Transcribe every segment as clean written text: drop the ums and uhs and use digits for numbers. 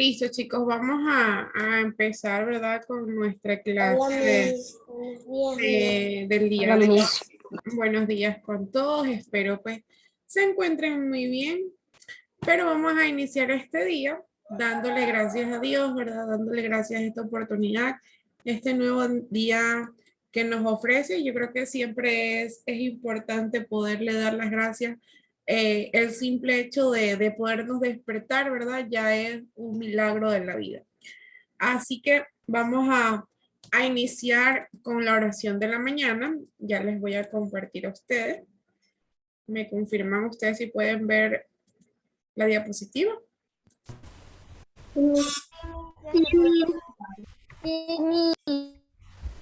Listo, chicos, vamos a empezar, ¿verdad? Con nuestra Hola, clase Miss. Buenos días, Miss. del día Hola, de hoy. Miss. Buenos días con todos, espero pues se encuentren muy bien, pero vamos a iniciar este día dándole gracias a Dios, ¿verdad? Dándole gracias a esta oportunidad, este nuevo día que nos ofrece. Yo creo que siempre es importante poderle dar las gracias. El simple hecho de podernos despertar, ¿verdad? Ya es un milagro de la vida. Así que vamos a iniciar con la oración de la mañana. Ya les voy a compartir a ustedes. ¿Me confirman ustedes si pueden ver la diapositiva?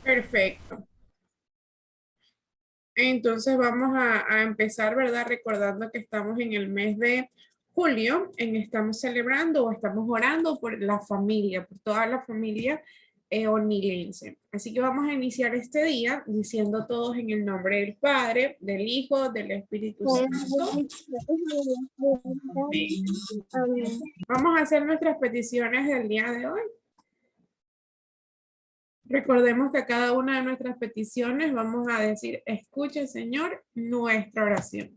Perfecto. Entonces vamos a empezar, ¿verdad? Recordando que estamos en el mes de julio, estamos celebrando o estamos orando por la familia, por toda la familia onilense. Así que vamos a iniciar este día diciendo todos en el nombre del Padre, del Hijo, del Espíritu Santo. Vamos a hacer nuestras peticiones del día de hoy. Recordemos que a cada una de nuestras peticiones vamos a decir, escuche, Señor, nuestra oración.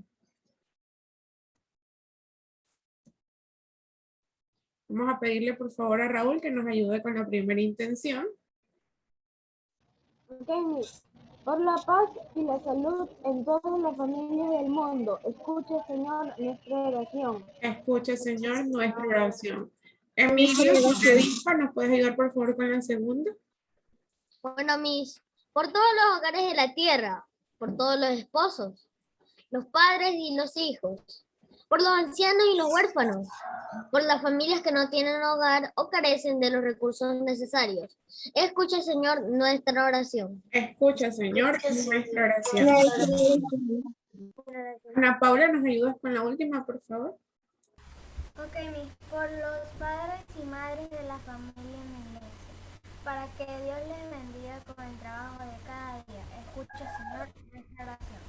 Vamos a pedirle por favor a Raúl que nos ayude con la primera intención. Okay, por la paz y la salud en todas las familias del mundo. Escuche, Señor, nuestra oración. Escuche, Señor, nuestra oración. Emilio, ¿nos puedes ayudar por favor con la segunda? Bueno, por todos los hogares de la tierra, por todos los esposos, los padres y los hijos, por los ancianos y los huérfanos, por las familias que no tienen hogar o carecen de los recursos necesarios. Escucha, Señor, nuestra oración. Escucha, Señor, nuestra oración. Ana Paula, ¿nos ayudas con la última, por favor? Ok, por los padres y madres de la familia menense, para que Dios les bendiga con el trabajo de cada día. Escucha, Señor, nuestra oración.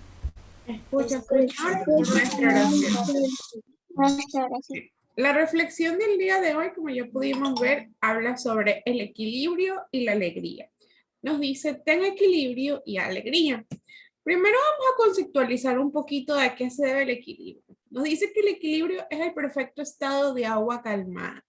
Escucha, Señor, nuestra oración. La reflexión del día de hoy, como ya pudimos ver, habla sobre el equilibrio y la alegría. Nos dice, ten equilibrio y alegría. Primero vamos a conceptualizar un poquito de a qué se debe el equilibrio. Nos dice que el equilibrio es el perfecto estado de agua calmada,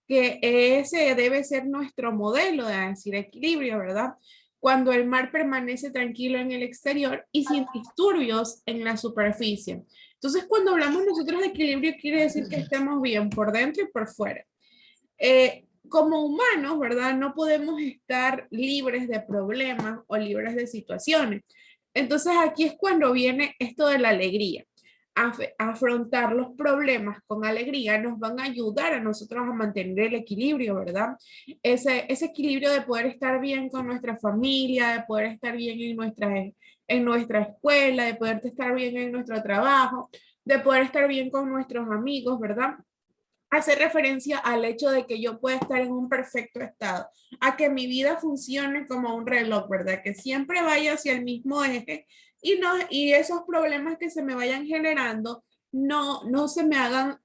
que ese debe ser nuestro modelo de decir equilibrio, ¿verdad? Cuando el mar permanece tranquilo en el exterior y sin disturbios en la superficie. Entonces, cuando hablamos nosotros de equilibrio, quiere decir que estemos bien por dentro y por fuera. Como humanos, ¿verdad? No podemos estar libres de problemas o libres de situaciones. Entonces, aquí es cuando viene esto de la alegría. Afrontar los problemas con alegría nos van a ayudar a nosotros a mantener el equilibrio, ¿verdad? Ese equilibrio de poder estar bien con nuestra familia, de poder estar bien en nuestra escuela, de poder estar bien en nuestro trabajo, de poder estar bien con nuestros amigos, ¿verdad? Hace referencia al hecho de que yo pueda estar en un perfecto estado, a que mi vida funcione como un reloj, ¿verdad? Que siempre vaya hacia el mismo eje y esos problemas que se me vayan generando no se me hagan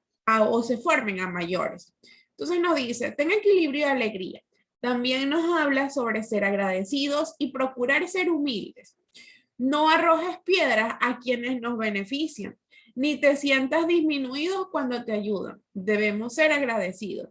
o se formen a mayores. Entonces nos dice, ten equilibrio y alegría. También nos habla sobre ser agradecidos y procurar ser humildes. No arrojes piedras a quienes nos benefician, ni te sientas disminuido cuando te ayudan. Debemos ser agradecidos.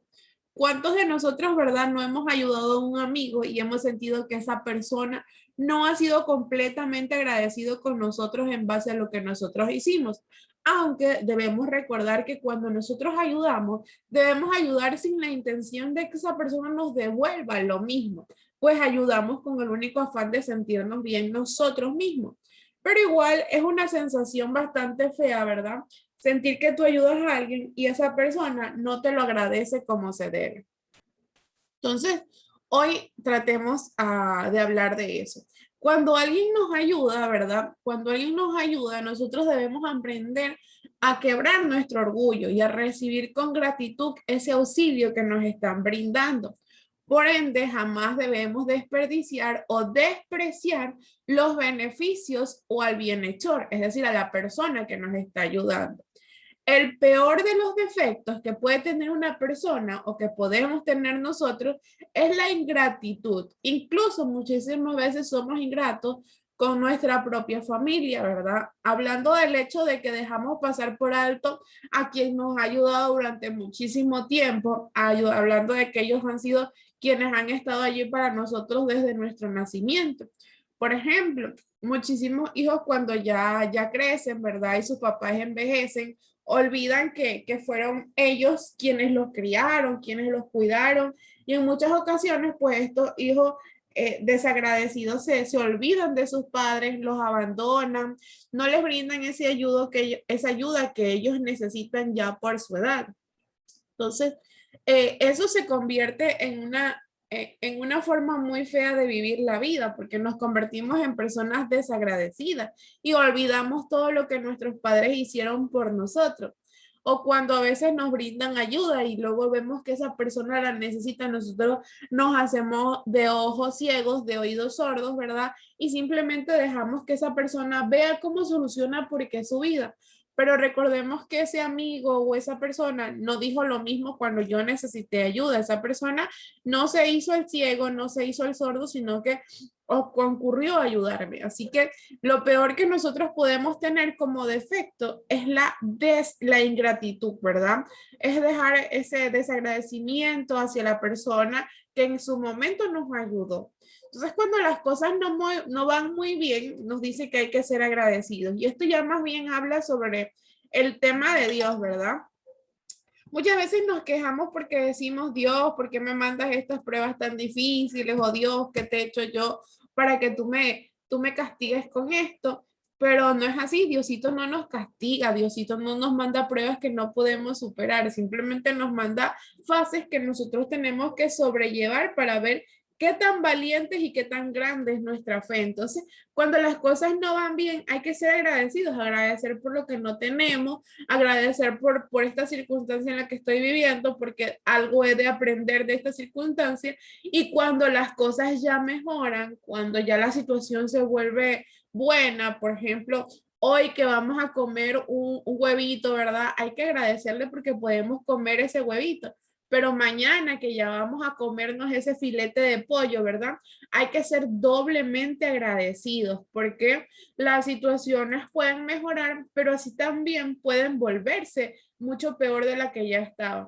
¿Cuántos de nosotros, verdad, no hemos ayudado a un amigo y hemos sentido que esa persona no ha sido completamente agradecido con nosotros en base a lo que nosotros hicimos? Aunque debemos recordar que cuando nosotros ayudamos, debemos ayudar sin la intención de que esa persona nos devuelva lo mismo, pues ayudamos con el único afán de sentirnos bien nosotros mismos. Pero igual es una sensación bastante fea, ¿verdad? Sentir que tú ayudas a alguien y esa persona no te lo agradece como se debe. Entonces, hoy tratemos de hablar de eso. Cuando alguien nos ayuda, ¿verdad? Cuando alguien nos ayuda, nosotros debemos aprender a quebrar nuestro orgullo y a recibir con gratitud ese auxilio que nos están brindando. Por ende, jamás debemos desperdiciar o despreciar los beneficios o al bienhechor, es decir, a la persona que nos está ayudando. el peor de los defectos que puede tener una persona o que podemos tener nosotros es la ingratitud. Incluso muchísimas veces somos ingratos con nuestra propia familia, ¿verdad? Hablando del hecho de que dejamos pasar por alto a quien nos ha ayudado durante muchísimo tiempo, hablando de que ellos han sido quienes han estado allí para nosotros desde nuestro nacimiento. Por ejemplo, muchísimos hijos cuando ya crecen, ¿verdad? Y sus papás envejecen, olvidan que fueron ellos quienes los criaron, quienes los cuidaron. Y en muchas ocasiones, pues estos hijos desagradecidos se olvidan de sus padres, los abandonan, no les brindan esa ayuda que ellos necesitan ya por su edad. Entonces, eso se convierte en una forma muy fea de vivir la vida, porque nos convertimos en personas desagradecidas y olvidamos todo lo que nuestros padres hicieron por nosotros. O cuando a veces nos brindan ayuda y luego vemos que esa persona la necesita, nosotros nos hacemos de ojos ciegos, de oídos sordos, ¿verdad? Y simplemente dejamos que esa persona vea cómo soluciona porque es su vida. Pero recordemos que ese amigo o esa persona no dijo lo mismo cuando yo necesité ayuda. Esa persona no se hizo el ciego, no se hizo el sordo, sino que concurrió a ayudarme. Así que lo peor que nosotros podemos tener como defecto es la ingratitud, ¿verdad? Es dejar ese desagradecimiento hacia la persona que en su momento nos ayudó. Entonces, cuando las cosas no van muy bien, nos dice que hay que ser agradecidos. Y esto ya más bien habla sobre el tema de Dios, ¿verdad? Muchas veces nos quejamos porque decimos, Dios, ¿por qué me mandas estas pruebas tan difíciles? O Dios, ¿qué te he hecho yo para que tú me castigues con esto? Pero no es así, Diosito no nos castiga, Diosito no nos manda pruebas que no podemos superar, simplemente nos manda fases que nosotros tenemos que sobrellevar para ver qué tan valientes y qué tan grande es nuestra fe. Entonces, cuando las cosas no van bien, hay que ser agradecidos, agradecer por lo que no tenemos, agradecer por esta circunstancia en la que estoy viviendo, porque algo he de aprender de esta circunstancia. Y cuando las cosas ya mejoran, cuando ya la situación se vuelve buena, por ejemplo, hoy que vamos a comer un huevito, ¿verdad? Hay que agradecerle porque podemos comer ese huevito. Pero mañana que ya vamos a comernos ese filete de pollo, ¿verdad? Hay que ser doblemente agradecidos porque las situaciones pueden mejorar, pero así también pueden volverse mucho peor de la que ya estaban.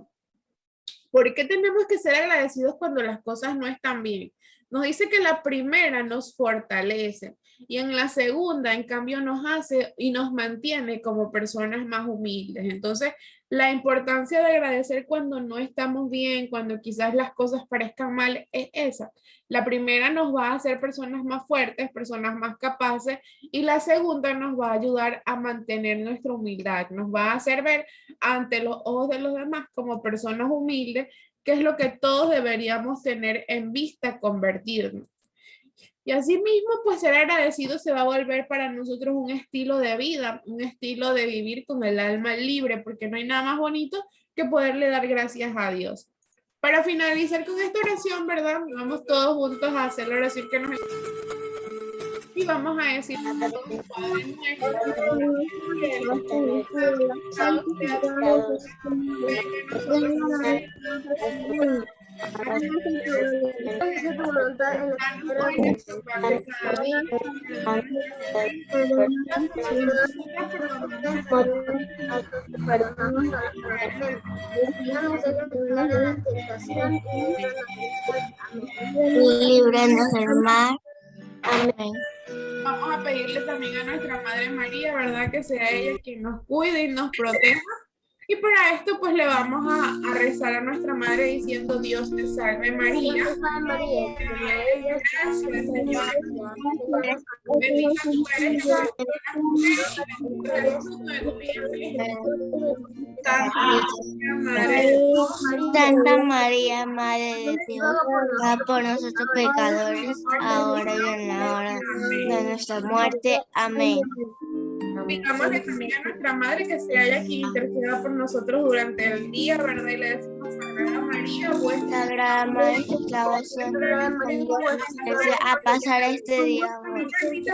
¿Por qué tenemos que ser agradecidos cuando las cosas no están bien? Nos dice que la primera nos fortalece y en la segunda, en cambio, nos hace y nos mantiene como personas más humildes. Entonces, la importancia de agradecer cuando no estamos bien, cuando quizás las cosas parezcan mal, es esa. La primera nos va a hacer personas más fuertes, personas más capaces, y la segunda nos va a ayudar a mantener nuestra humildad, nos va a hacer ver ante los ojos de los demás como personas humildes, que es lo que todos deberíamos tener en vista convertirnos. Y asimismo, pues ser agradecido se va a volver para nosotros un estilo de vida, un estilo de vivir con el alma libre, porque no hay nada más bonito que poderle dar gracias a Dios. Para finalizar con esta oración, ¿verdad? Vamos todos juntos a hacer la oración que nos... Y vamos a decir, Padre nuestro, líbranos del mal. Amén. Vamos a pedirle también a nuestra Madre María, ¿verdad? Que sea ella quien nos cuide y nos proteja. Y para esto, pues le vamos a rezar a nuestra Madre diciendo: Dios te salve María. Gracias, Señor. Bendita tú eres entre las mujeres y bendito es el fruto de tu vientre, Jesús. Santa María, Madre de Dios, ruega por nosotros pecadores, ahora y en la hora de nuestra muerte. Amén. Pidámosle también a nuestra Madre que sea ella quien interceda por nosotros durante el día, ¿verdad? Y le decimos Sagrada María, vuestra Sagrada Madre, esclavos son gracias a pasar este día.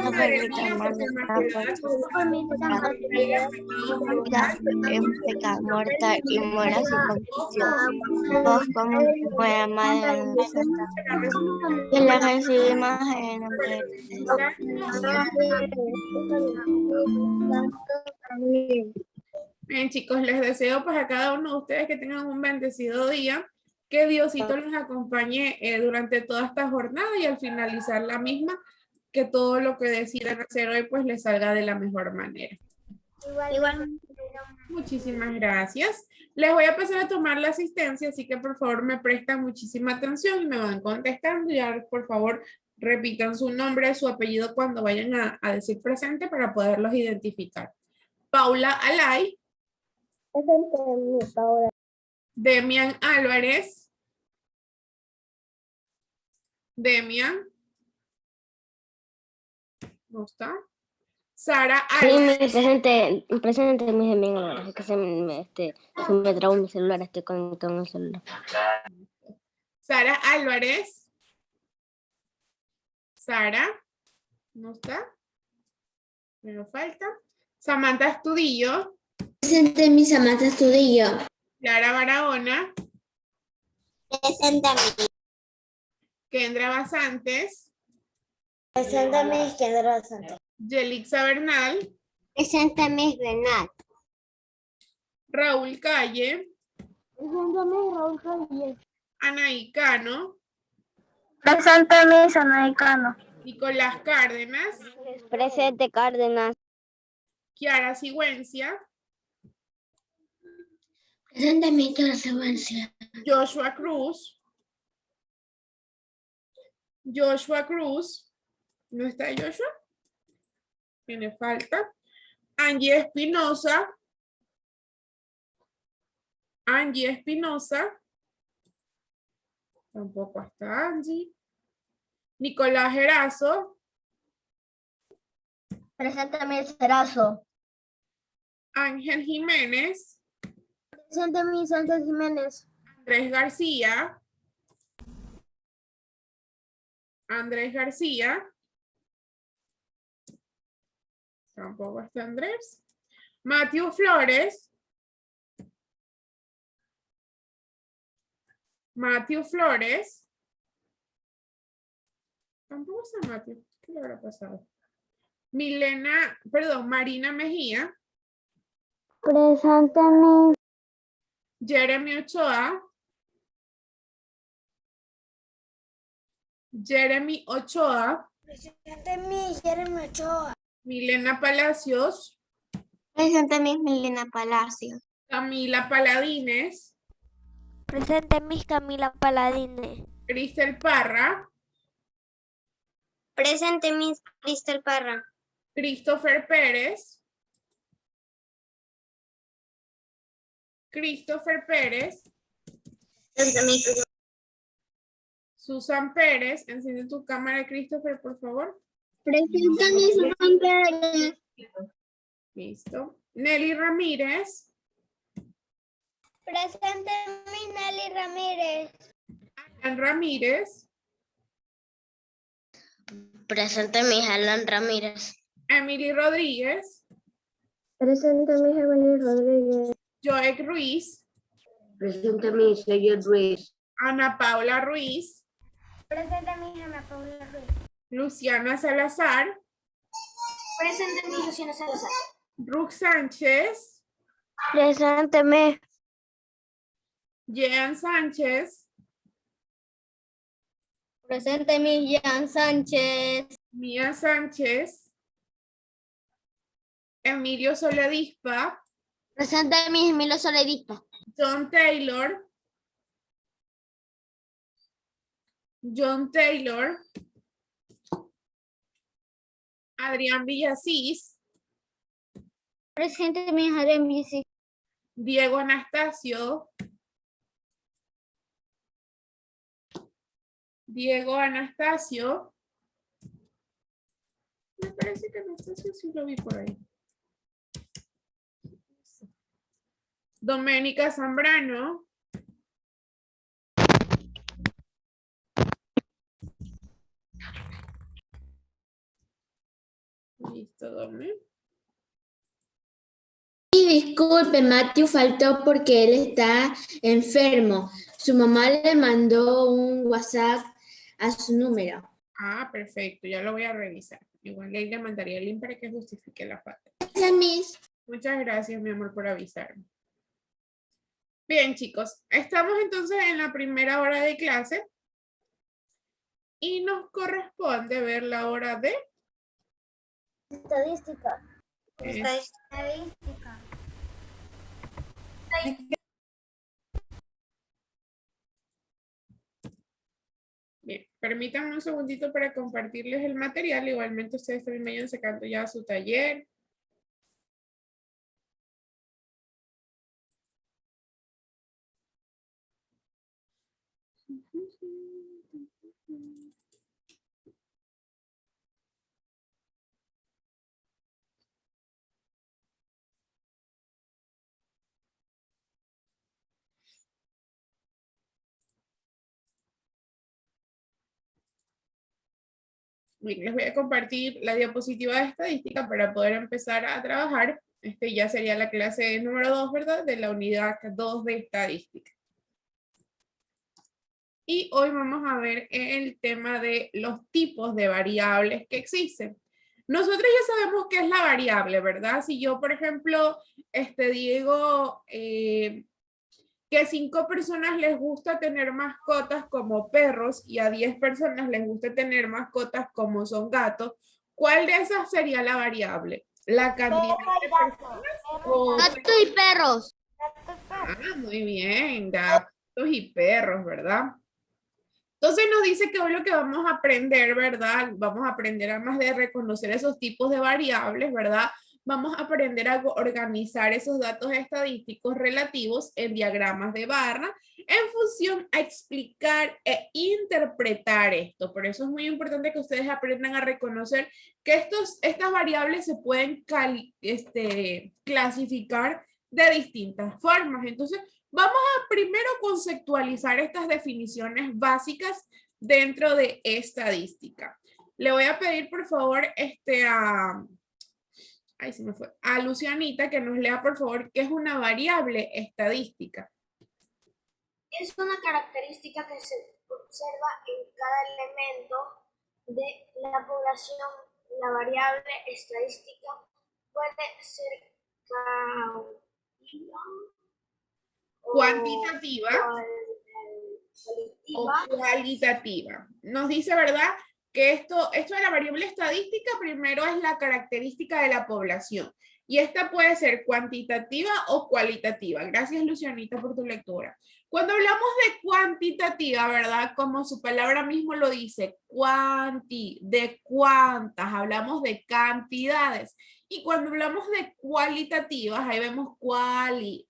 No permitamos en pecado mortal y muera su condición. Vos como buena madre nuestra, que la recibimos en el nombre de Dios. Bien, chicos, les deseo pues a cada uno de ustedes que tengan un bendecido día, que Diosito les acompañe durante toda esta jornada y al finalizar la misma, que todo lo que decidan hacer hoy pues les salga de la mejor manera. Igual. Muchísimas gracias. Les voy a pasar a tomar la asistencia, así que por favor me prestan muchísima atención y me van contestando. Ya por favor repitan su nombre, su apellido cuando vayan a decir presente para poderlos identificar. Paula Alay. Demian Álvarez. Demian. ¿No está? Sara Álvarez. Presente, mis amigos, es que se me trabó mi celular, estoy conectando el celular. Sara Álvarez. Sara. ¿No está? Me falta. Samantha Estudillo. Presente mi Samantha Estudillo. Clara Barahona. Presente mi. Kendra Basantes. Presente mi Kendra Basantes. Yelixa Bernal. Presente mi Bernal. Raúl Calle. Presente mi Raúl Calle. Anaí Cano. Presente mi Anaí Cano. Nicolás Cárdenas. Presente Cárdenas. Kiara Sigüencia. Presente mi Kiara Sigüencia. Joshua Cruz. Joshua Cruz. ¿No está Joshua? Tiene falta. Angie Espinosa. Angie Espinosa. Tampoco está Angie. Nicolás Erazo. Presente mi Serazo. Ángel Jiménez. Presente mi Ángel Jiménez. Andrés García. Andrés García. Tampoco está Andrés. Matthew Flores. Matthew Flores. Tampoco está Matthew. ¿Qué le habrá pasado? Marina Mejía. Presente mi. Jeremy Ochoa. Jeremy Ochoa. Presente mi Jeremy Ochoa. Milena Palacios. Presente mi Milena Palacios. Camila Paladines. Presente mi Camila Paladines. Cristel Parra. Presente mi Cristel Parra. Christopher Pérez. Christopher Pérez. Presente mi Susan Pérez. Enciende tu cámara, Christopher, por favor. Presente mi Susan Pérez. Listo. Nelly Ramírez. Presente mi Nelly Ramírez. Alan Ramírez. Presente mi Alan Ramírez. Emily Rodríguez. Presente mi Emily Rodríguez. Joek Ruiz. Presente mi Joek Ruiz. Ana Paula Ruiz. Presente mi Ana Paula Ruiz. Luciana Salazar. Presente mi Luciana Salazar. Ruth Sánchez. Presente mi. Jean Sánchez. Presente mi Jean Sánchez. Mía Sánchez. Emilio Soledispa. Presente mi Emilio Soledispa. John Taylor. John Taylor. Adrián Villasís. Presente mi Adrián Villasís. Diego Anastasio. Diego Anastasio. Me parece que Anastasio sí lo vi por ahí. Doménica Zambrano. Tome. Y disculpe, Matthew faltó porque él está enfermo. Su mamá le mandó un WhatsApp a su número. Ah, perfecto, ya lo voy a revisar. Igual ahí le mandaría el link para que justifique la falta. Gracias, Miss. Muchas gracias, mi amor, por avisarme. Bien, chicos, estamos entonces en la primera hora de clase y nos corresponde ver la hora de Estadística. Estadística. Bien, permítanme un segundito para compartirles el material. Igualmente ustedes también vayan sacando ya su taller. Bien, les voy a compartir la diapositiva de estadística para poder empezar a trabajar. Este ya sería la clase número 2, ¿verdad? De la unidad 2 de estadística. Y hoy vamos a ver el tema de los tipos de variables que existen. Nosotros ya sabemos qué es la variable, ¿verdad? Si yo, por ejemplo, digo que a 5 personas les gusta tener mascotas como perros y a 10 personas les gusta tener mascotas como son gatos, ¿cuál de esas sería la variable? ¿La cantidad de personas o... Gatos y perros. Ah, muy bien, gatos y perros, ¿verdad? Entonces nos dice que hoy lo que vamos a aprender, ¿verdad? Vamos a aprender además de reconocer esos tipos de variables, ¿verdad? Vamos a aprender a organizar esos datos estadísticos relativos en diagramas de barra en función a explicar e interpretar esto. Por eso es muy importante que ustedes aprendan a reconocer que estas variables se pueden clasificar de distintas formas. Entonces, vamos a primero conceptualizar estas definiciones básicas dentro de estadística. Le voy a pedir, por favor, a Lucianita que nos lea, por favor, qué es una variable estadística. Es una característica que se observa en cada elemento de la población. La variable estadística puede ser cuantitativa o cualitativa. Nos dice, ¿verdad? Que esto de la variable estadística primero es la característica de la población y esta puede ser cuantitativa o cualitativa. Gracias, Lucianita, por tu lectura. Cuando hablamos de cuantitativa, ¿verdad? Como su palabra mismo lo dice, de cuántas, hablamos de cantidades. Y cuando hablamos de cualitativas, ahí vemos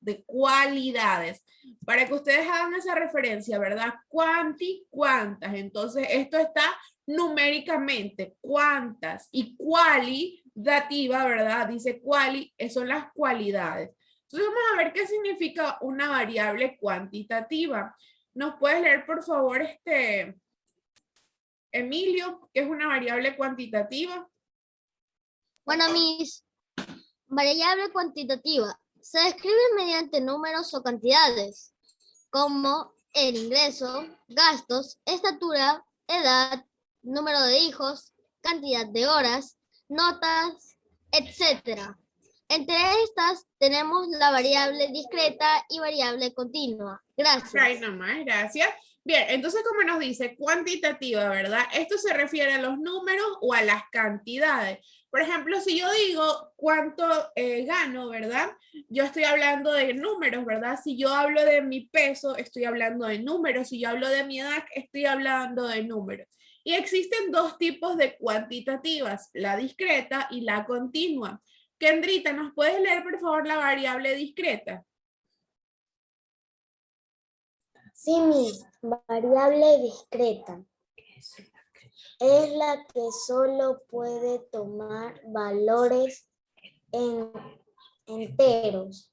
de cualidades. Para que ustedes hagan esa referencia, ¿verdad? Cuántas. Entonces, esto está numéricamente, cuántas. Y cualitativa, ¿verdad? Dice son las cualidades. Entonces, vamos a ver qué significa una variable cuantitativa. ¿Nos puedes leer, por favor, Emilio, qué es una variable cuantitativa? Bueno, mis variable cuantitativa se describe mediante números o cantidades, como el ingreso, gastos, estatura, edad, número de hijos, cantidad de horas, notas, etc. Entre estas tenemos la variable discreta y variable continua. Gracias. Ay, nomás, gracias. Bien, entonces como nos dice cuantitativa, ¿verdad? Esto se refiere a los números o a las cantidades. Por ejemplo, si yo digo cuánto gano, ¿verdad? Yo estoy hablando de números, ¿verdad? Si yo hablo de mi peso, estoy hablando de números. Si yo hablo de mi edad, estoy hablando de números. Y existen dos tipos de cuantitativas, la discreta y la continua. Kendrita, ¿nos puedes leer, por favor, la variable discreta? Sí, Miss. Variable discreta. Es la que solo puede tomar valores enteros.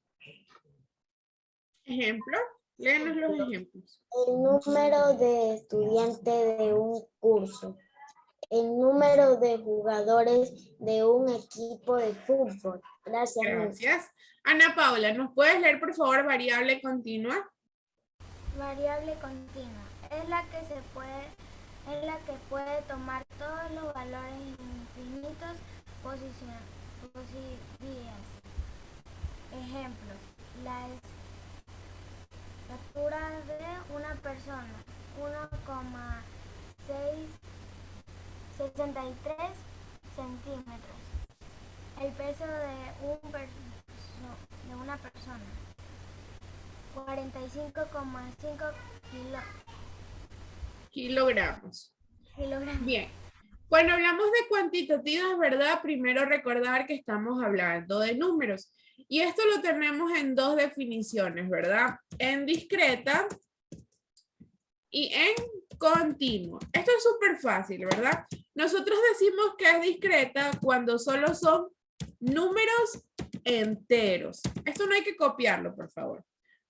¿Ejemplo? Léenos los ejemplos. El número de estudiantes de un curso. el número de jugadores de un equipo de fútbol. Gracias, Miss. Gracias. Ana Paula, ¿nos puedes leer, por favor, variable continua? Variable continua es la que puede tomar todos los valores infinitos posibles. Ejemplos: la estatura de una persona, 1,63 centímetros. El peso de una persona, 45,5 Kilogramos. kilogramos. Bien. Cuando hablamos de cuantitativas, ¿verdad? Primero recordar que estamos hablando de números. Y esto lo tenemos en dos definiciones, ¿verdad? En discreta y en continuo. Esto es súper fácil, ¿verdad? Nosotros decimos que es discreta cuando solo son números enteros. Esto no hay que copiarlo, por favor.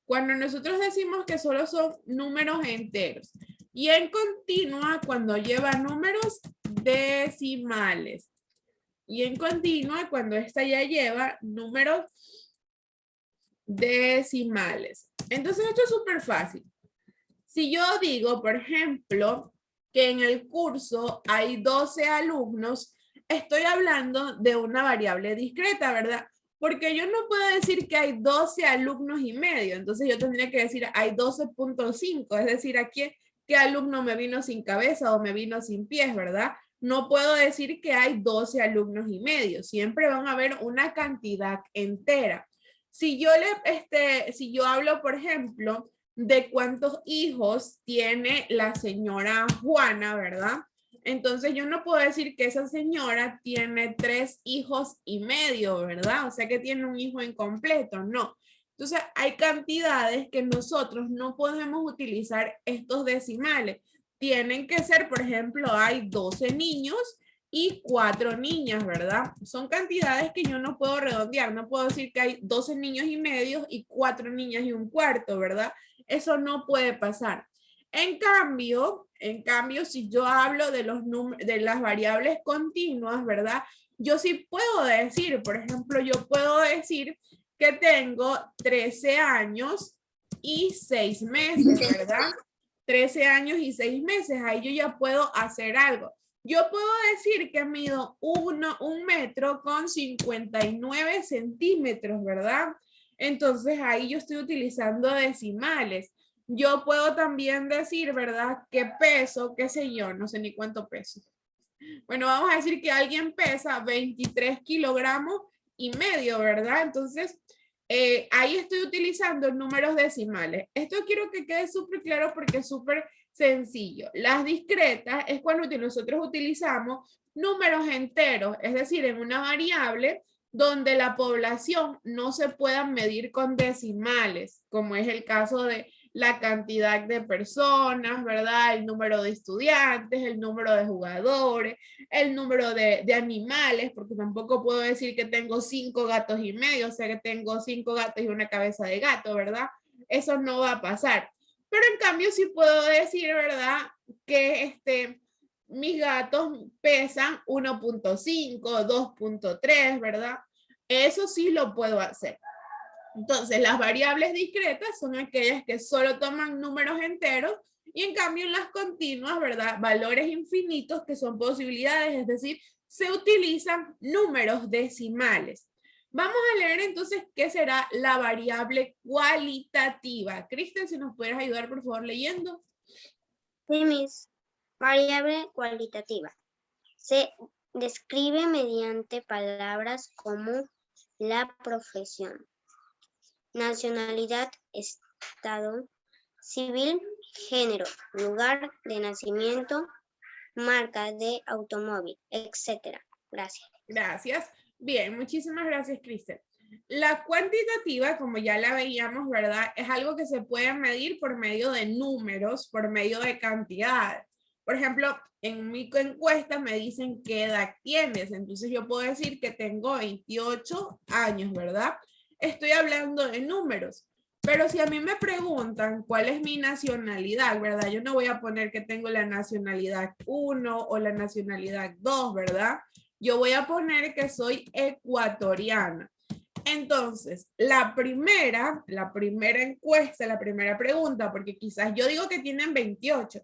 Cuando nosotros decimos que solo son números enteros. Y en continua cuando lleva números decimales. Y en continua cuando esta ya lleva números decimales. Entonces esto es súper fácil. Si yo digo, por ejemplo, que en el curso hay 12 alumnos, estoy hablando de una variable discreta, ¿verdad? Porque yo no puedo decir que hay 12 alumnos y medio. Entonces yo tendría que decir hay 12.5. Es decir, aquí qué alumno me vino sin cabeza o me vino sin pies, ¿verdad? No puedo decir que hay 12 alumnos y medio. Siempre van a haber una cantidad entera. Si yo hablo, por ejemplo, de cuántos hijos tiene la señora Juana, ¿verdad? Entonces yo no puedo decir que esa señora tiene 3 hijos y medio, ¿verdad? O sea que tiene un hijo incompleto, no. Entonces hay cantidades que nosotros no podemos utilizar estos decimales. Tienen que ser, por ejemplo, hay 12 niños y 4 niñas, ¿verdad? Son cantidades que yo no puedo redondear. No puedo decir que hay 12 niños y medio y 4 niñas y un cuarto, ¿verdad? Eso no puede pasar. En cambio, si yo hablo de las variables continuas, ¿verdad? Yo sí puedo decir, por ejemplo, yo puedo decir que tengo 13 años y 6 meses, ¿verdad? 13 años y 6 meses, ahí yo ya puedo hacer algo. Yo puedo decir que mido 1 metro con 59 centímetros, ¿verdad? Entonces ahí yo estoy utilizando decimales. Yo puedo también decir, ¿verdad? Que peso, qué sé yo, no sé ni cuánto peso. Bueno, vamos a decir que alguien pesa 23 kilogramos y medio, ¿verdad? Entonces, ahí estoy utilizando números decimales. Esto quiero que quede súper claro porque es súper sencillo. Las discretas es cuando nosotros utilizamos números enteros, es decir, en una variable donde la población no se pueda medir con decimales, como es el caso de la cantidad de personas, ¿verdad? El número de estudiantes, el número de jugadores, el número de animales, porque tampoco puedo decir que tengo 5 gatos y medio, o sea que tengo 5 gatos y una cabeza de gato, ¿verdad? Eso no va a pasar. Pero en cambio sí puedo decir, ¿verdad? Que mis gatos pesan 1.5, 2.3, ¿verdad? Eso sí lo puedo hacer. Entonces, las variables discretas son aquellas que solo toman números enteros y en cambio las continuas, ¿verdad? Valores infinitos que son posibilidades, es decir, se utilizan números decimales. Vamos a leer entonces qué será la variable cualitativa. Kristen, si nos pudieras ayudar por favor leyendo. Sí, Miss. Variable cualitativa. Se describe mediante palabras como la profesión, nacionalidad, estado civil, género, lugar de nacimiento, marca de automóvil, etc. Gracias. Gracias. Bien, muchísimas gracias, Kristen. La cuantitativa, como ya la veíamos, ¿verdad? Es algo que se puede medir por medio de números, por medio de cantidades. Por ejemplo, en mi encuesta me dicen qué edad tienes. Entonces yo puedo decir que tengo 28 años, ¿verdad? Estoy hablando de números. Pero si a mí me preguntan cuál es mi nacionalidad, ¿verdad? Yo no voy a poner que tengo la nacionalidad 1 o la nacionalidad 2, ¿verdad? Yo voy a poner que soy ecuatoriana. Entonces, la primera encuesta, la primera pregunta, porque quizás yo digo que tienen 28,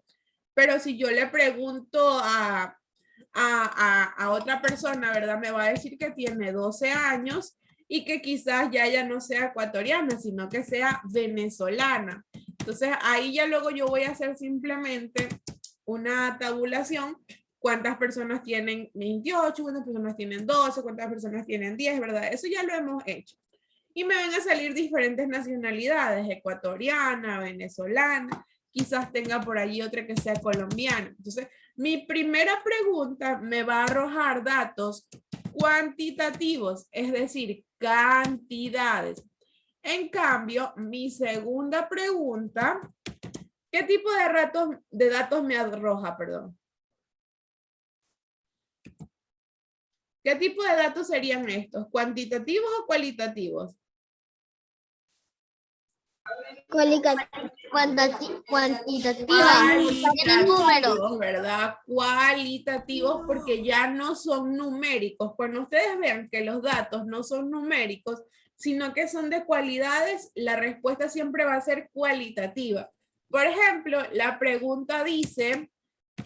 pero si yo le pregunto a otra persona, ¿verdad? Me va a decir que tiene 12 años y que quizás ya no sea ecuatoriana, sino que sea venezolana. Entonces, ahí ya luego yo voy a hacer simplemente una tabulación. ¿Cuántas personas tienen 28? ¿Cuántas personas tienen 12? ¿Cuántas personas tienen 10? ¿Verdad? Eso ya lo hemos hecho. Y me van a salir diferentes nacionalidades, ecuatoriana, venezolana, quizás tenga por allí otra que sea colombiana. Entonces, mi primera pregunta me va a arrojar datos cuantitativos, es decir, cantidades. En cambio, mi segunda pregunta, ¿qué tipo de datos me arroja, perdón? ¿Qué tipo de datos serían estos? ¿Cuantitativos o cualitativos? Cualitativos, ¿verdad? Cualitativos porque ya no son numéricos. Cuando ustedes vean que los datos no son numéricos, sino que son de cualidades, la respuesta siempre va a ser cualitativa. Por ejemplo, la pregunta dice,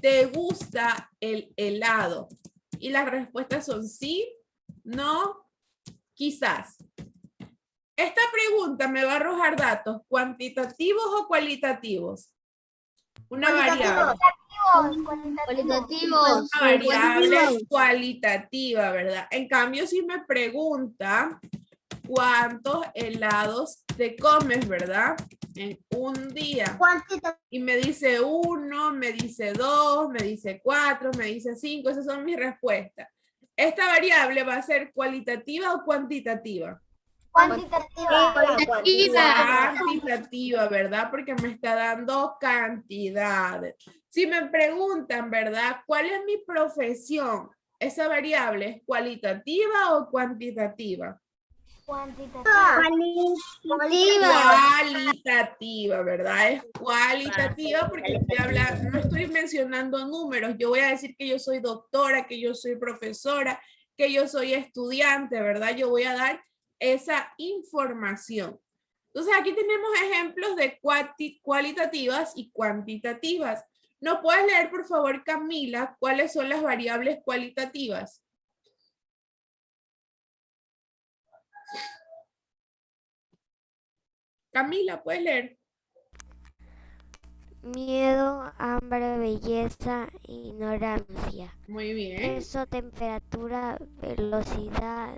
¿te gusta el helado? Y las respuestas son sí, no, quizás. Esta pregunta me va a arrojar datos cuantitativos o cualitativos. Una variable. Cualitativos. Una variable cualitativa, ¿verdad? En cambio, si me pregunta cuántos helados te comes, ¿verdad? En un día. Y me dice 1, me dice 2, me dice 4, me dice 5. Esas son mis respuestas. ¿Esta variable va a ser cualitativa o cuantitativa? Cuantitativa, ¿verdad? Porque me está dando cantidades. Si me preguntan, ¿verdad? ¿Cuál es mi profesión? ¿Esa variable es cualitativa o cuantitativa? Cualitativa, ¿verdad? Es cualitativa porque no estoy mencionando números. Yo voy a decir que yo soy doctora, que yo soy profesora, que yo soy estudiante, ¿verdad? Yo voy a dar esa información. Entonces aquí tenemos ejemplos de cualitativas y cuantitativas. ¿No puedes leer, por favor, Camila, cuáles son las variables cualitativas? Camila, ¿puedes leer? Miedo, hambre, belleza, ignorancia. Muy bien. Peso, temperatura, velocidad,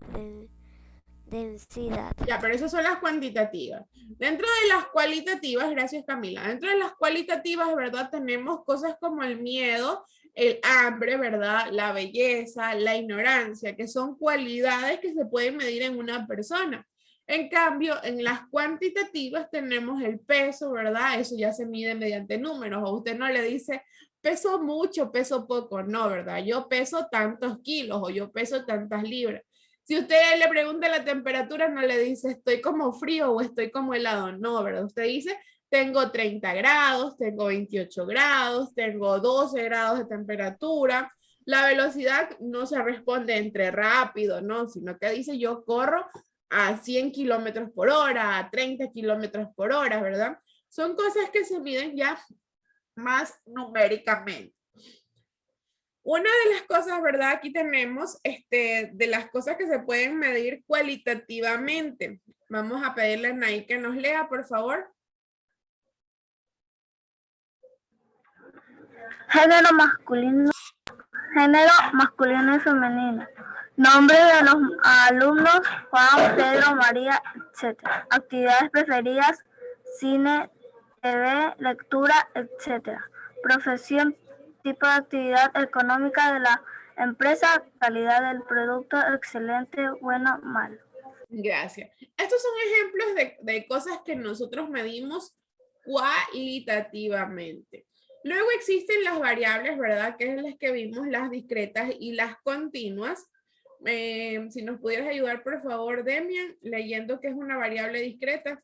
densidad. Ya, pero esas son las cuantitativas. Dentro de las cualitativas, gracias Camila, dentro de las cualitativas, ¿verdad? Tenemos cosas como el miedo, el hambre, ¿verdad? La belleza, la ignorancia, que son cualidades que se pueden medir en una persona. En cambio, en las cuantitativas tenemos el peso, ¿verdad? Eso ya se mide mediante números. O usted no le dice, peso mucho, peso poco. No, ¿verdad? Yo peso tantos kilos o yo peso tantas libras. Si usted le pregunta la temperatura, no le dice, estoy como frío o estoy como helado. No, ¿verdad? Usted dice, tengo 30 grados, tengo 28 grados, tengo 12 grados de temperatura. La velocidad no se responde entre rápido, ¿no? Sino que dice, yo corro a 100 kilómetros por hora, a 30 kilómetros por hora, ¿verdad? Son cosas que se miden ya más numéricamente. Una de las cosas, ¿verdad? Aquí tenemos de las cosas que se pueden medir cualitativamente. Vamos a pedirle a Nay que nos lea, por favor. Género masculino y femenino. Nombre de los alumnos: Juan, Pedro, María, etc. Actividades preferidas: cine, TV, lectura, etc. Profesión: tipo de actividad económica de la empresa, calidad del producto, excelente, bueno, malo. Gracias. Estos son ejemplos de cosas que nosotros medimos cualitativamente. Luego existen las variables, ¿verdad? Que es las que vimos, las discretas y las continuas. Si nos pudieras ayudar, por favor, Demian, leyendo qué es una variable discreta.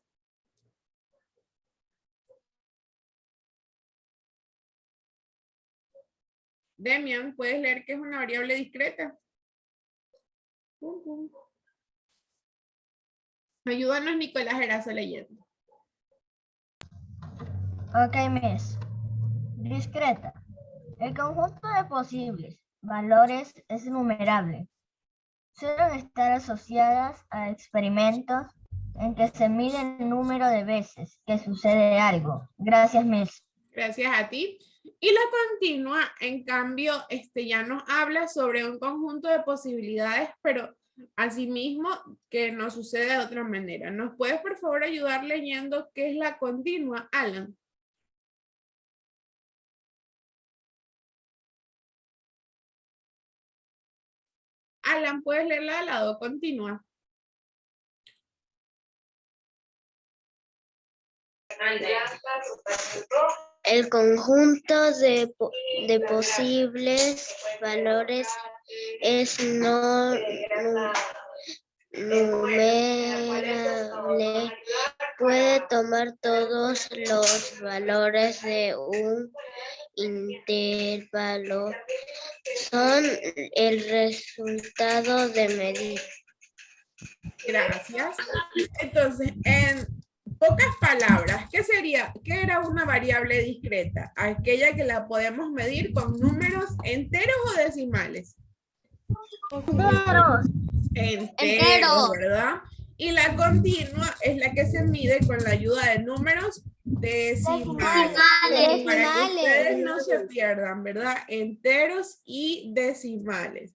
Demian, ¿puedes leer qué es una variable discreta? Ayúdanos, Nicolás Erazo, leyendo. Ok, Miss. Discreta. El conjunto de posibles valores es numerable. Suelen estar asociadas a experimentos en que se mide el número de veces que sucede algo. Gracias, Miss. Gracias a ti. Y la continua, en cambio, ya nos habla sobre un conjunto de posibilidades, pero asimismo que no sucede de otra manera. ¿Nos puedes, por favor, ayudar leyendo qué es la continua, Alan? Alan, ¿puedes leerla de lado? Continua. El conjunto de posibles valores es no numerable. Puede tomar todos los valores de un intervalo. Son el resultado de medir. Gracias. Entonces, en pocas palabras, ¿qué era una variable discreta? Aquella que la podemos medir con números enteros o decimales. Enteros, ¿verdad? Y la continua es la que se mide con la ayuda de números decimales. Para que ustedes no se pierdan, ¿verdad? Enteros y decimales.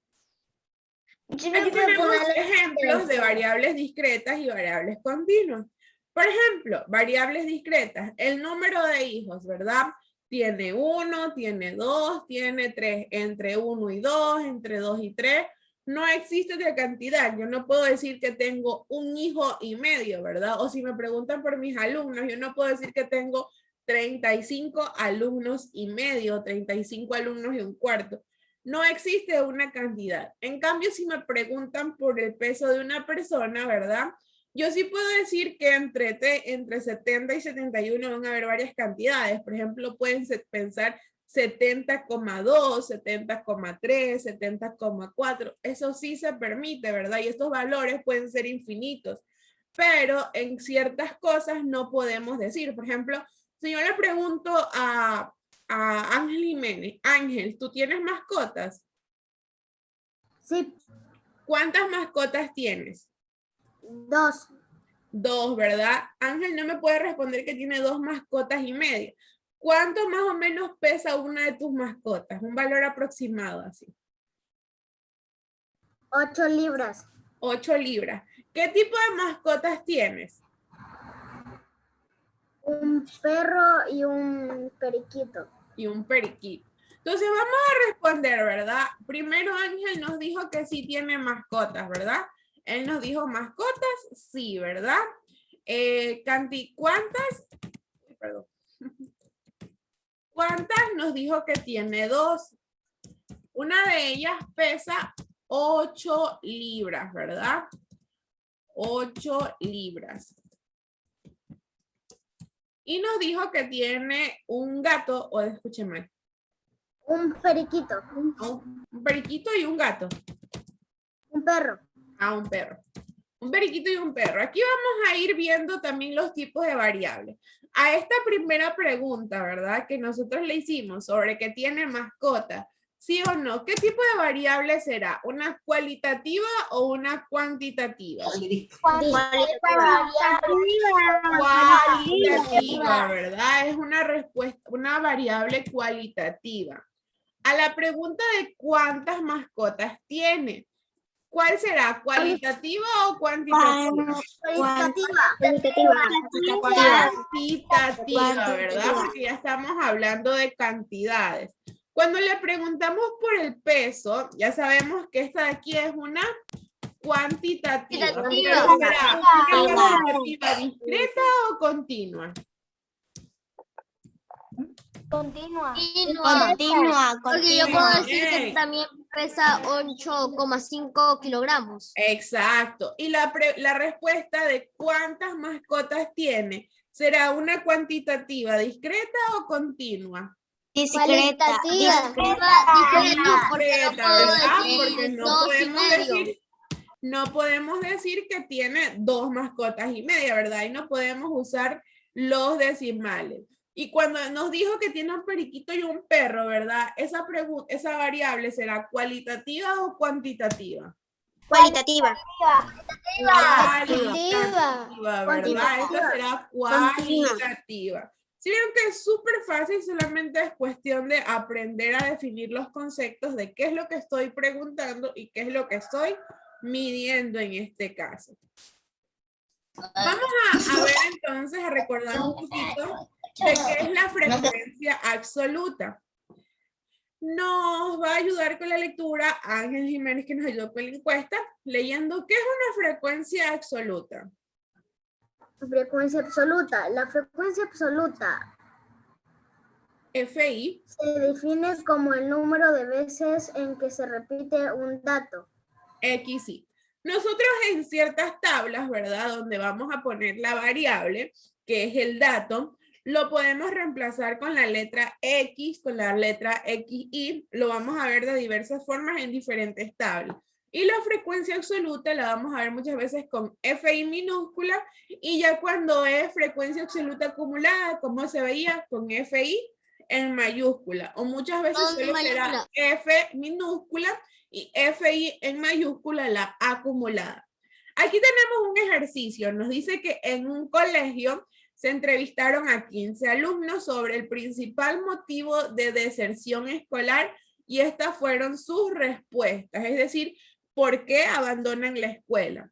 Aquí tenemos ejemplos de variables discretas y variables continuas. Por ejemplo, variables discretas, el número de hijos, ¿verdad? Tiene 1, tiene 2, tiene 3, entre 1 y 2, entre 2 y 3. No existe de cantidad. Yo no puedo decir que tengo un hijo y medio, ¿verdad? O si me preguntan por mis alumnos, yo no puedo decir que tengo 35 alumnos y medio, 35 alumnos y un cuarto. No existe una cantidad. En cambio, si me preguntan por el peso de una persona, ¿verdad? Yo sí puedo decir que entre 70 y 71 van a haber varias cantidades. Por ejemplo, pueden pensar 70,2, 70,3, 70,4. Eso sí se permite, ¿verdad? Y estos valores pueden ser infinitos. Pero en ciertas cosas no podemos decir. Por ejemplo, si yo le pregunto a Ángel Jiménez, Ángel, ¿tú tienes mascotas? Sí. ¿Cuántas mascotas tienes? 2. 2, ¿verdad? Ángel no me puede responder que tiene 2 mascotas y media. ¿Cuánto más o menos pesa una de tus mascotas? Un valor aproximado así. 8 libras. 8 libras. ¿Qué tipo de mascotas tienes? Un perro y un periquito. Y un periquito. Entonces vamos a responder, ¿verdad? Primero Ángel nos dijo que sí tiene mascotas, ¿verdad? Él nos dijo mascotas, sí, ¿verdad? ¿Cuántas? Perdón. ¿Cuántas? Nos dijo que tiene 2. Una de ellas pesa 8 libras, ¿verdad? 8 libras. Y nos dijo que tiene un gato, o escuché mal. Un periquito. Un periquito y un gato. Un perro. Ah, un perro. Un periquito y un perro. Aquí vamos a ir viendo también los tipos de variables. A esta primera pregunta, ¿verdad? Que nosotros le hicimos sobre que tiene mascota, ¿sí o no? ¿Qué tipo de variable será? ¿Una cualitativa o una cuantitativa? Cualitativa, ¿verdad? Es una respuesta, una variable cualitativa. A la pregunta de cuántas mascotas tiene, ¿cuál será? ¿Cualitativa o cuantitativa? Cuantitativa, ¿verdad? Porque ya estamos hablando de cantidades. Cuando le preguntamos por el peso, ya sabemos que esta de aquí es una cuantitativa. Pero ¿será una cuantitativa discreta o continua? Continua. Porque yo puedo decir que también pesa 8,5 kilogramos. Exacto. Y la respuesta de cuántas mascotas tiene, ¿será una cuantitativa discreta o continua? Discreta. Discreta, porque no Discreta, puedo ¿verdad? decir Porque no 2,5. no podemos decir que tiene 2 mascotas y media, ¿verdad? Y no podemos usar los decimales. Y cuando nos dijo que tiene un periquito y un perro, ¿verdad? Esa variable será cualitativa o cuantitativa. Cualitativa. Cualitativa, ¿verdad? Esta será cualitativa. Si vieron que es súper fácil, solamente es cuestión de aprender a definir los conceptos de qué es lo que estoy preguntando y qué es lo que estoy midiendo en este caso. Vamos a ver entonces, a recordar un poquito de qué es la frecuencia absoluta. Nos va a ayudar con la lectura Ángel Jiménez, que nos ayudó con la encuesta, leyendo qué es una frecuencia absoluta. Frecuencia absoluta. La frecuencia absoluta FI se define como el número de veces en que se repite un dato. XY. Nosotros en ciertas tablas, ¿verdad? Donde vamos a poner la variable, que es el dato, lo podemos reemplazar con la letra X, con la letra XY. Lo vamos a ver de diversas formas en diferentes tablas. Y la frecuencia absoluta la vamos a ver muchas veces con FI minúscula. Y ya cuando es frecuencia absoluta acumulada, ¿cómo se veía? Con FI en mayúscula. O muchas veces solo será F minúscula y FI en mayúscula la acumulada. Aquí tenemos un ejercicio. Nos dice que en un colegio se entrevistaron a 15 alumnos sobre el principal motivo de deserción escolar y estas fueron sus respuestas. Es decir, ¿por qué abandonan la escuela?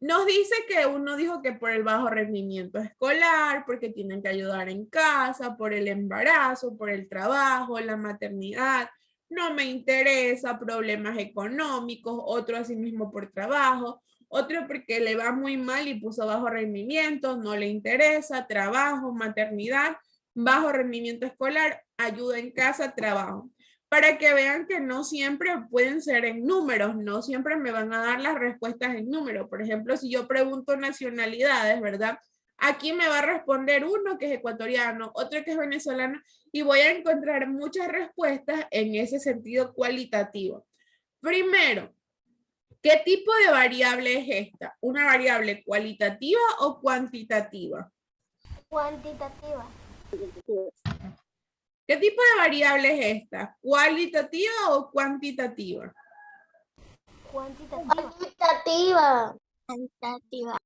Nos dice que uno dijo que por el bajo rendimiento escolar, porque tienen que ayudar en casa, por el embarazo, por el trabajo, la maternidad, no me interesa, problemas económicos, otro asimismo por trabajo, otro porque le va muy mal y puso bajo rendimiento, no le interesa, trabajo, maternidad, bajo rendimiento escolar, ayuda en casa, trabajo. Para que vean que no siempre pueden ser en números, no siempre me van a dar las respuestas en números. Por ejemplo, si yo pregunto nacionalidades, ¿verdad? Aquí me va a responder uno que es ecuatoriano, otro que es venezolano, y voy a encontrar muchas respuestas en ese sentido cualitativo. Primero, ¿qué tipo de variable es esta? ¿Una variable cualitativa o cuantitativa? Cuantitativa. ¿Qué tipo de variable es esta? ¿Cualitativa o cuantitativa? Cuantitativa. Cuantitativa.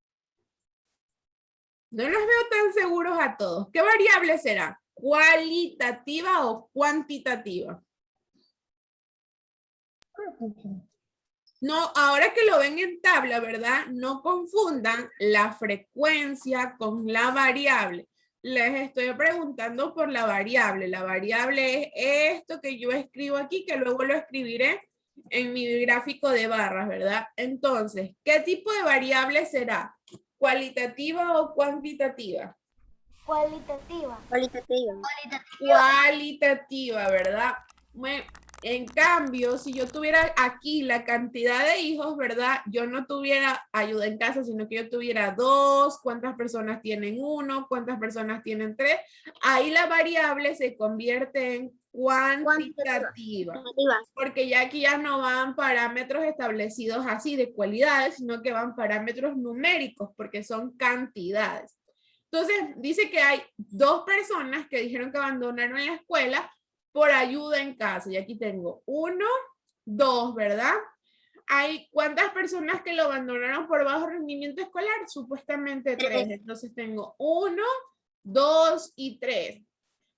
No los veo tan seguros a todos. ¿Qué variable será? ¿Cualitativa o cuantitativa? No, ahora que lo ven en tabla, ¿verdad? No confundan la frecuencia con la variable. Les estoy preguntando por la variable. La variable es esto que yo escribo aquí, que luego lo escribiré en mi gráfico de barras, ¿verdad? Entonces, ¿qué tipo de variable será? ¿Cualitativa o cuantitativa? Cualitativa. Cualitativa, ¿verdad? Bueno, en cambio, si yo tuviera aquí la cantidad de hijos, ¿verdad? Yo no tuviera ayuda en casa, sino que yo tuviera 2, cuántas personas tienen 1, cuántas personas tienen 3. Ahí la variable se convierte en cuantitativa. Porque ya aquí ya no van parámetros establecidos así de cualidades, sino que van parámetros numéricos, porque son cantidades. Entonces, dice que hay 2 personas que dijeron que abandonaron la escuela por ayuda en casa. Y aquí tengo 1, 2, ¿verdad? Hay ¿cuántas personas que lo abandonaron por bajo rendimiento escolar? Supuestamente 3. Entonces tengo 1, 2 y 3.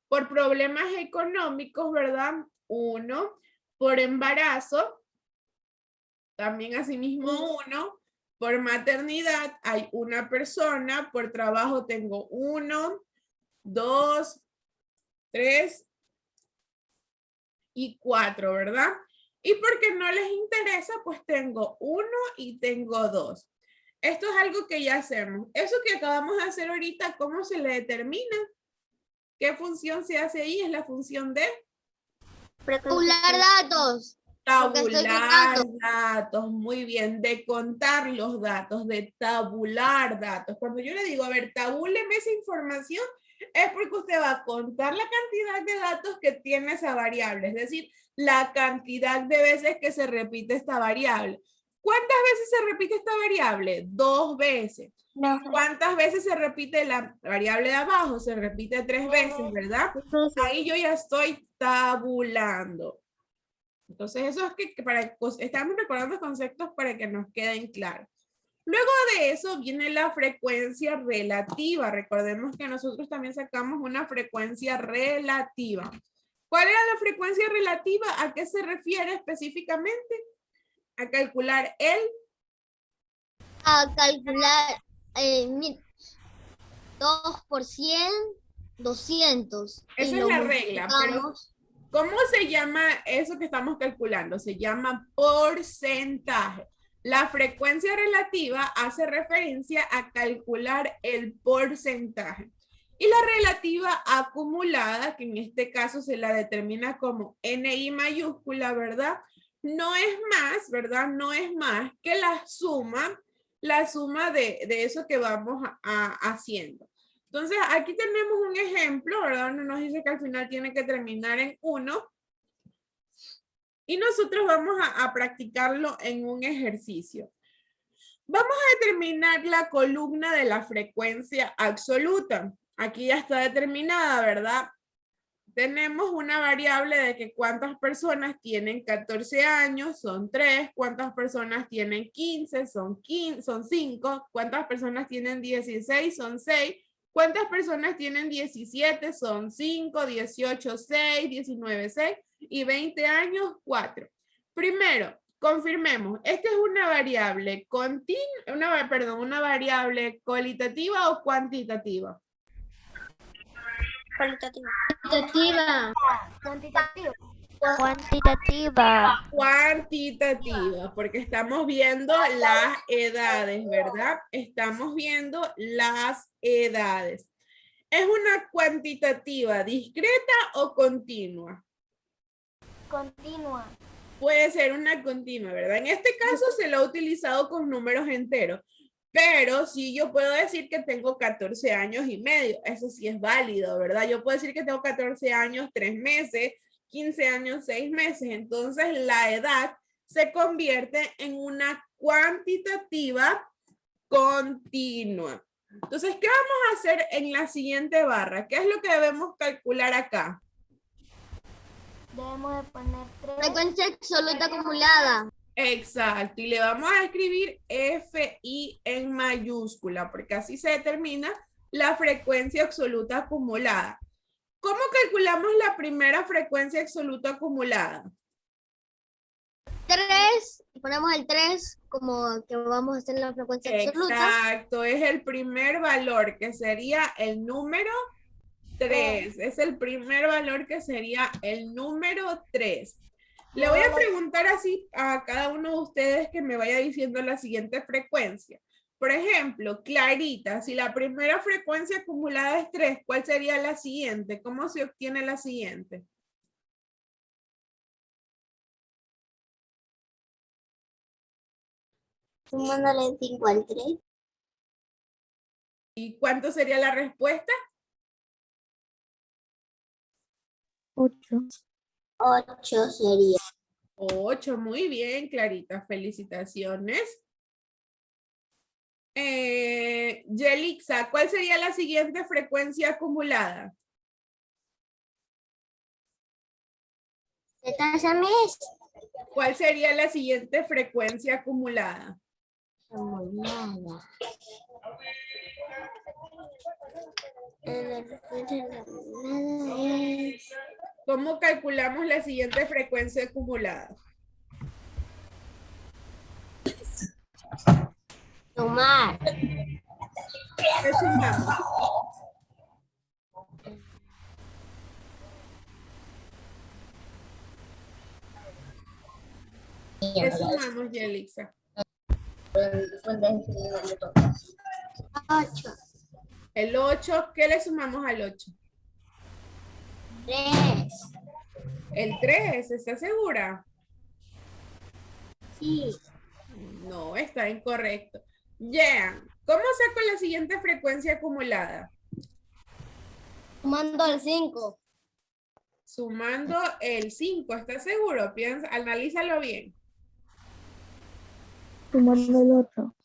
Por problemas económicos, ¿verdad? 1. Por embarazo, también asimismo 1. Por maternidad hay 1 persona. Por trabajo tengo 1, 2, 3 y 4, ¿verdad? Y porque no les interesa, pues tengo 1 y tengo 2. Esto es algo que ya hacemos. Eso que acabamos de hacer ahorita, ¿cómo se le determina? ¿Qué función se hace ahí? Es la función de Tabular datos. tabular datos. Muy bien. De contar los datos, de tabular datos. Cuando yo le digo, a ver, tabúleme esa información, Es porque usted va a contar la cantidad de datos que tiene esa variable, es decir, la cantidad de veces que se repite esta variable. ¿Cuántas veces se repite esta variable? 2 veces. No. ¿Cuántas veces se repite la variable de abajo? Se repite 3 veces, ¿verdad? Ahí yo ya estoy tabulando. Entonces, eso es que estamos recordando conceptos para que nos queden claros. Luego de eso viene la frecuencia relativa. Recordemos que nosotros también sacamos una frecuencia relativa. ¿Cuál era la frecuencia relativa? ¿A qué se refiere específicamente? A calcular el... A calcular 2 por 100, 200. Esa es la regla, pero ¿cómo se llama eso que estamos calculando? Se llama porcentaje. La frecuencia relativa hace referencia a calcular el porcentaje. Y la relativa acumulada, que en este caso se la determina como NI mayúscula, ¿verdad? No es más, ¿verdad? No es más que la suma de eso que vamos haciendo. Entonces, aquí tenemos un ejemplo, ¿verdad? Nos dice que al final tiene que terminar en 1. Y nosotros vamos a practicarlo en un ejercicio. Vamos a determinar la columna de la frecuencia absoluta. Aquí ya está determinada, ¿verdad? Tenemos una variable de que cuántas personas tienen 14 años, son 3. Cuántas personas tienen 15, son 5. Cuántas personas tienen 16, son 6. ¿Cuántas personas tienen 17? Son 5, 18, 6, 19, 6 y 20 años, 4. Primero, confirmemos, ¿esta es una variable una variable cualitativa o cuantitativa? Cualitativa. Cuantitativo. Cuantitativa. Cuantitativa, porque estamos viendo las edades, ¿verdad? Estamos viendo las edades. ¿Es una cuantitativa discreta o continua? Continua. Puede ser una continua, ¿verdad? En este caso se lo ha utilizado con números enteros, pero sí yo puedo decir que tengo 14 años y medio, eso sí es válido, ¿verdad? Yo puedo decir que tengo 14 años, 3 meses, 15 años, 6 meses, entonces la edad se convierte en una cuantitativa continua. Entonces, ¿qué vamos a hacer en la siguiente barra? ¿Qué es lo que debemos calcular acá? Debemos de poner 3. Frecuencia absoluta acumulada. Exacto, y le vamos a escribir FI en mayúscula, porque así se determina la frecuencia absoluta acumulada. ¿Cómo calculamos la primera frecuencia absoluta acumulada? 3, ponemos el 3 como que vamos a hacer la frecuencia absoluta. Exacto, es el primer valor que sería el número 3. Es el primer valor que sería el número 3. Le voy a preguntar así a cada uno de ustedes que me vaya diciendo la siguiente frecuencia. Por ejemplo, Clarita, si la primera frecuencia acumulada es 3, ¿cuál sería la siguiente? ¿Cómo se obtiene la siguiente? Sumándole 5 al 3. ¿Y cuánto sería la respuesta? 8. 8 sería. 8, muy bien, Clarita, felicitaciones. Yelixa, ¿cuál sería la siguiente frecuencia acumulada? ¿Cuál sería la siguiente frecuencia acumulada? ¿Cómo calculamos la siguiente frecuencia acumulada? Sumar. ¿Qué sumamos? ¿Qué sumamos, Yelixa? 8. El 8, ¿qué le sumamos al 8? 3. El 3, ¿estás segura? Sí. No, está incorrecto. Jean, ¿cómo saco la siguiente frecuencia acumulada? Sumando el 5. Sumando el 5, ¿estás seguro? Piensa, analízalo bien. Sumando el 8.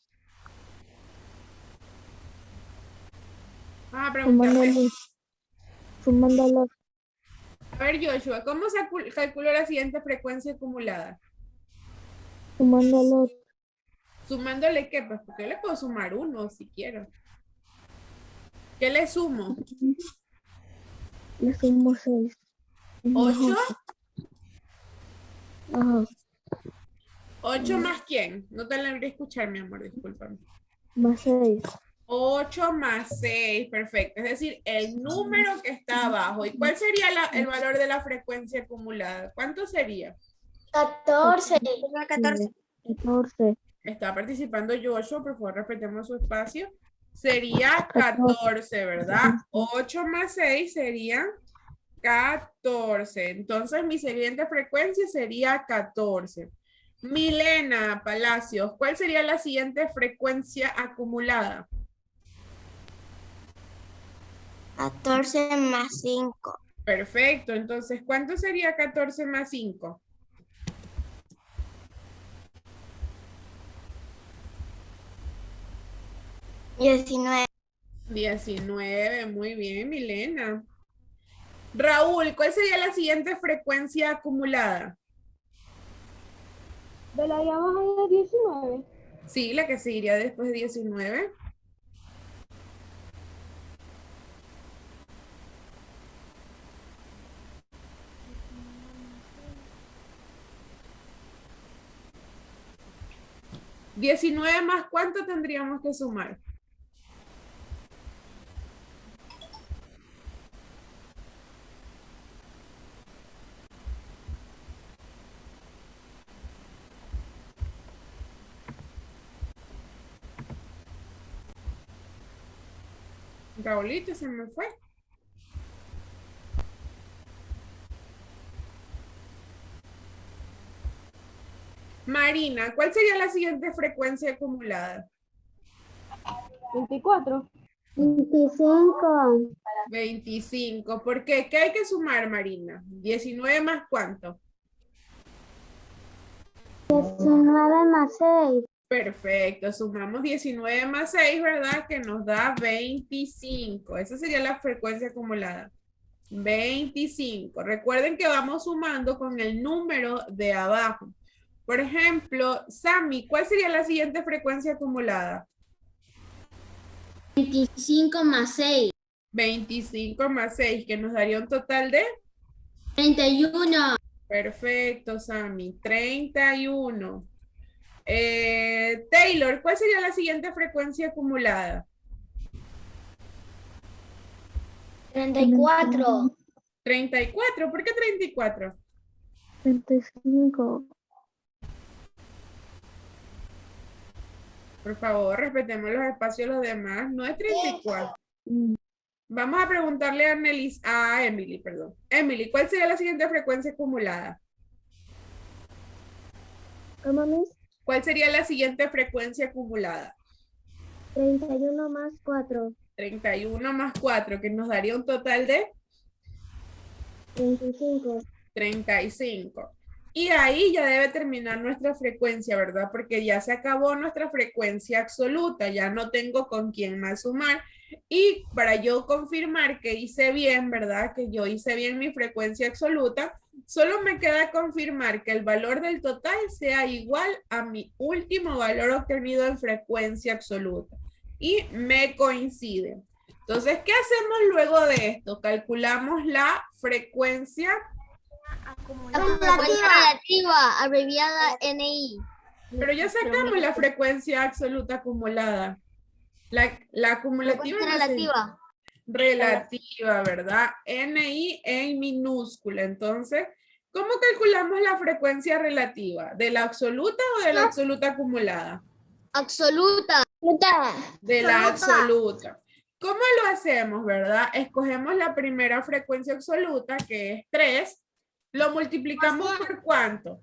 Vamos a preguntarle. Sumando el 8. A ver, Joshua, ¿cómo se calculó la siguiente frecuencia acumulada? Sumando el 8. ¿Sumándole qué? Pues porque yo le puedo sumar 1 si quiero. ¿Qué le sumo? Le sumo 6. 8. Ajá. 8 más quién? No te logré escuchar, mi amor, discúlpame. Más 6. 8 más 6, perfecto. Es decir, el número que está abajo. ¿Y cuál sería el valor de la frecuencia acumulada? ¿Cuánto sería? 14. 14. Está participando Joshua, por favor, respetemos su espacio. Sería 14, ¿verdad? 8 más 6 sería 14. Entonces, mi siguiente frecuencia sería 14. Milena Palacios, ¿cuál sería la siguiente frecuencia acumulada? 14 más 5. Perfecto. Entonces, ¿cuánto sería 14 más 5? 19. 19, muy bien, Milena. Raúl, ¿cuál sería la siguiente frecuencia acumulada? ¿De la llamada de 19? Sí, la que seguiría después de 19. ¿19 más cuánto tendríamos que sumar? Raulito, se me fue. Marina, ¿cuál sería la siguiente frecuencia acumulada? 24. 25. 25. ¿Por qué? ¿Qué hay que sumar, Marina? 19 más cuánto? 19 más 6. Perfecto, sumamos 19 más 6, ¿verdad? Que nos da 25. Esa sería la frecuencia acumulada. 25. Recuerden que vamos sumando con el número de abajo. Por ejemplo, Sammy, ¿cuál sería la siguiente frecuencia acumulada? 25 más 6. 25 más 6, que nos daría un total de... 31. Perfecto, Sammy. 31. Taylor, ¿cuál sería la siguiente frecuencia acumulada? 34. 34. ¿Por qué 34? 35. Por favor, respetemos los espacios de los demás. No es 34. Vamos a preguntarle a Emily, perdón. Emily, ¿cuál sería la siguiente frecuencia acumulada? ¿Cómo, Miss? ¿Cuál sería la siguiente frecuencia acumulada? 31 más 4. 31 más 4, que nos daría un total de 35. 35. Y ahí ya debe terminar nuestra frecuencia, ¿verdad? Porque ya se acabó nuestra frecuencia absoluta, ya no tengo con quién más sumar. Y para yo confirmar que hice bien, ¿verdad? Que yo hice bien mi frecuencia absoluta, solo me queda confirmar que el valor del total sea igual a mi último valor obtenido en frecuencia absoluta. Y me coincide. Entonces, ¿qué hacemos luego de esto? Calculamos la frecuencia Relativa, abreviada NI. Pero ya sacamos la frecuencia absoluta acumulada. La acumulativa no sé. Relativa. Relativa, ¿verdad? NI en minúscula. Entonces, ¿cómo calculamos la frecuencia relativa? ¿De la absoluta o de la absoluta acumulada? Absoluta. De la absoluta. ¿Cómo lo hacemos, verdad? Escogemos la primera frecuencia absoluta, que es 3. ¿Lo multiplicamos por cuánto?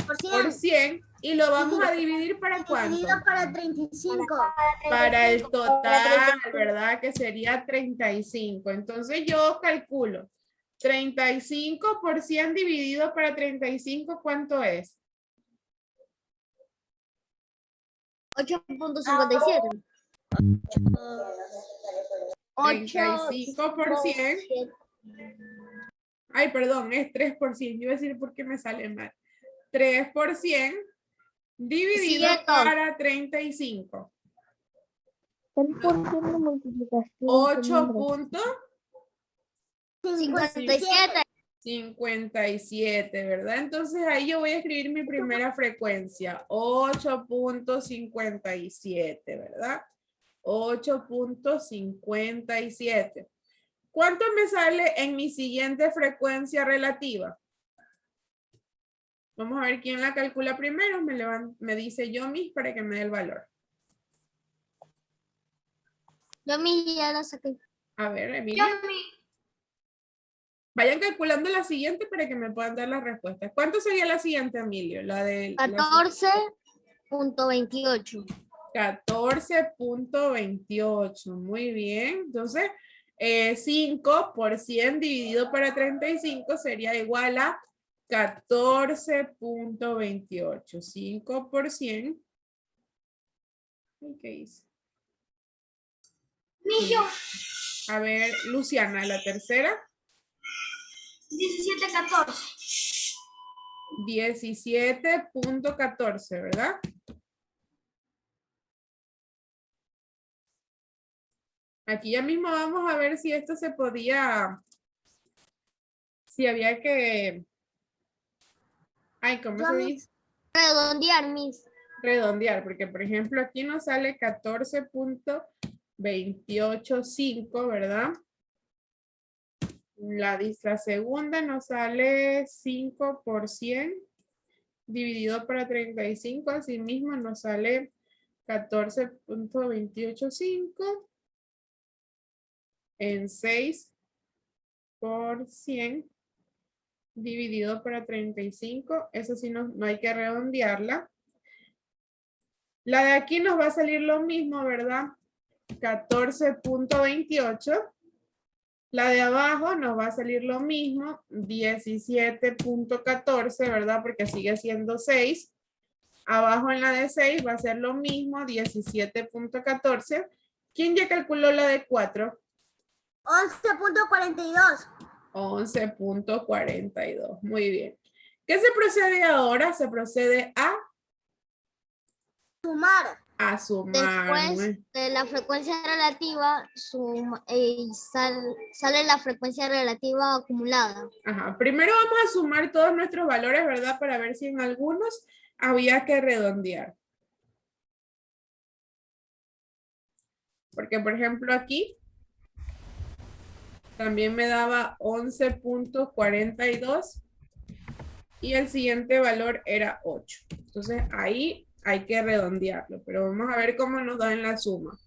Por 100. Y lo vamos a dividir ¿para cuánto? Dividido para 35. Para el total, ¿verdad? Que sería 35. Entonces yo calculo 35 por 100 dividido para 35, ¿cuánto es? 8.57. 35 por 100. Ay, perdón, es 3 por 100. Yo iba a decir por qué me sale mal. 3 por 100 dividido para 35. 57. 8.57, ¿verdad? Entonces ahí yo voy a escribir mi primera frecuencia. 8.57, ¿verdad? 8.57. ¿Cuánto me sale en mi siguiente frecuencia relativa? Vamos a ver quién la calcula primero. Me dice yo mis para que me dé el valor. Yo mi ya la saqué. A ver, Emilia. Vayan calculando la siguiente para que me puedan dar las respuestas. ¿Cuánto sería la siguiente, Emilio? La de 14.28. 14.28. Muy bien. Entonces, 5 por 100 dividido para 35 sería igual a 14.28. 5 por 100. ¿Qué hice? A ver, Luciana, la tercera. 17.14. 17.14, ¿verdad? Aquí ya mismo vamos a ver si esto se podía, si había que, ay, ¿cómo se dice? Redondear, mis. Redondear, porque por ejemplo aquí nos sale 14.285, ¿verdad? La segunda nos sale 5 por 100 dividido para 35, así mismo nos sale 14.285 en 6 por 100 dividido para 35. Eso sí no hay que redondearla. La de aquí nos va a salir lo mismo, ¿verdad? 14.28. La de abajo nos va a salir lo mismo, 17.14, ¿verdad? Porque sigue siendo 6. Abajo en la de 6 va a ser lo mismo, 17.14. ¿Quién ya calculó la de 4? 11.42. 11.42. Muy bien. ¿Qué se procede ahora? Se procede a Sumar. a sumar. Después de la frecuencia relativa, sale la frecuencia relativa acumulada. Ajá. Primero vamos a sumar todos nuestros valores, ¿verdad? Para ver si en algunos había que redondear. Porque, por ejemplo, aquí también me daba 11.42 y el siguiente valor era 8. Entonces, ahí hay que redondearlo, pero vamos a ver cómo nos da en la suma.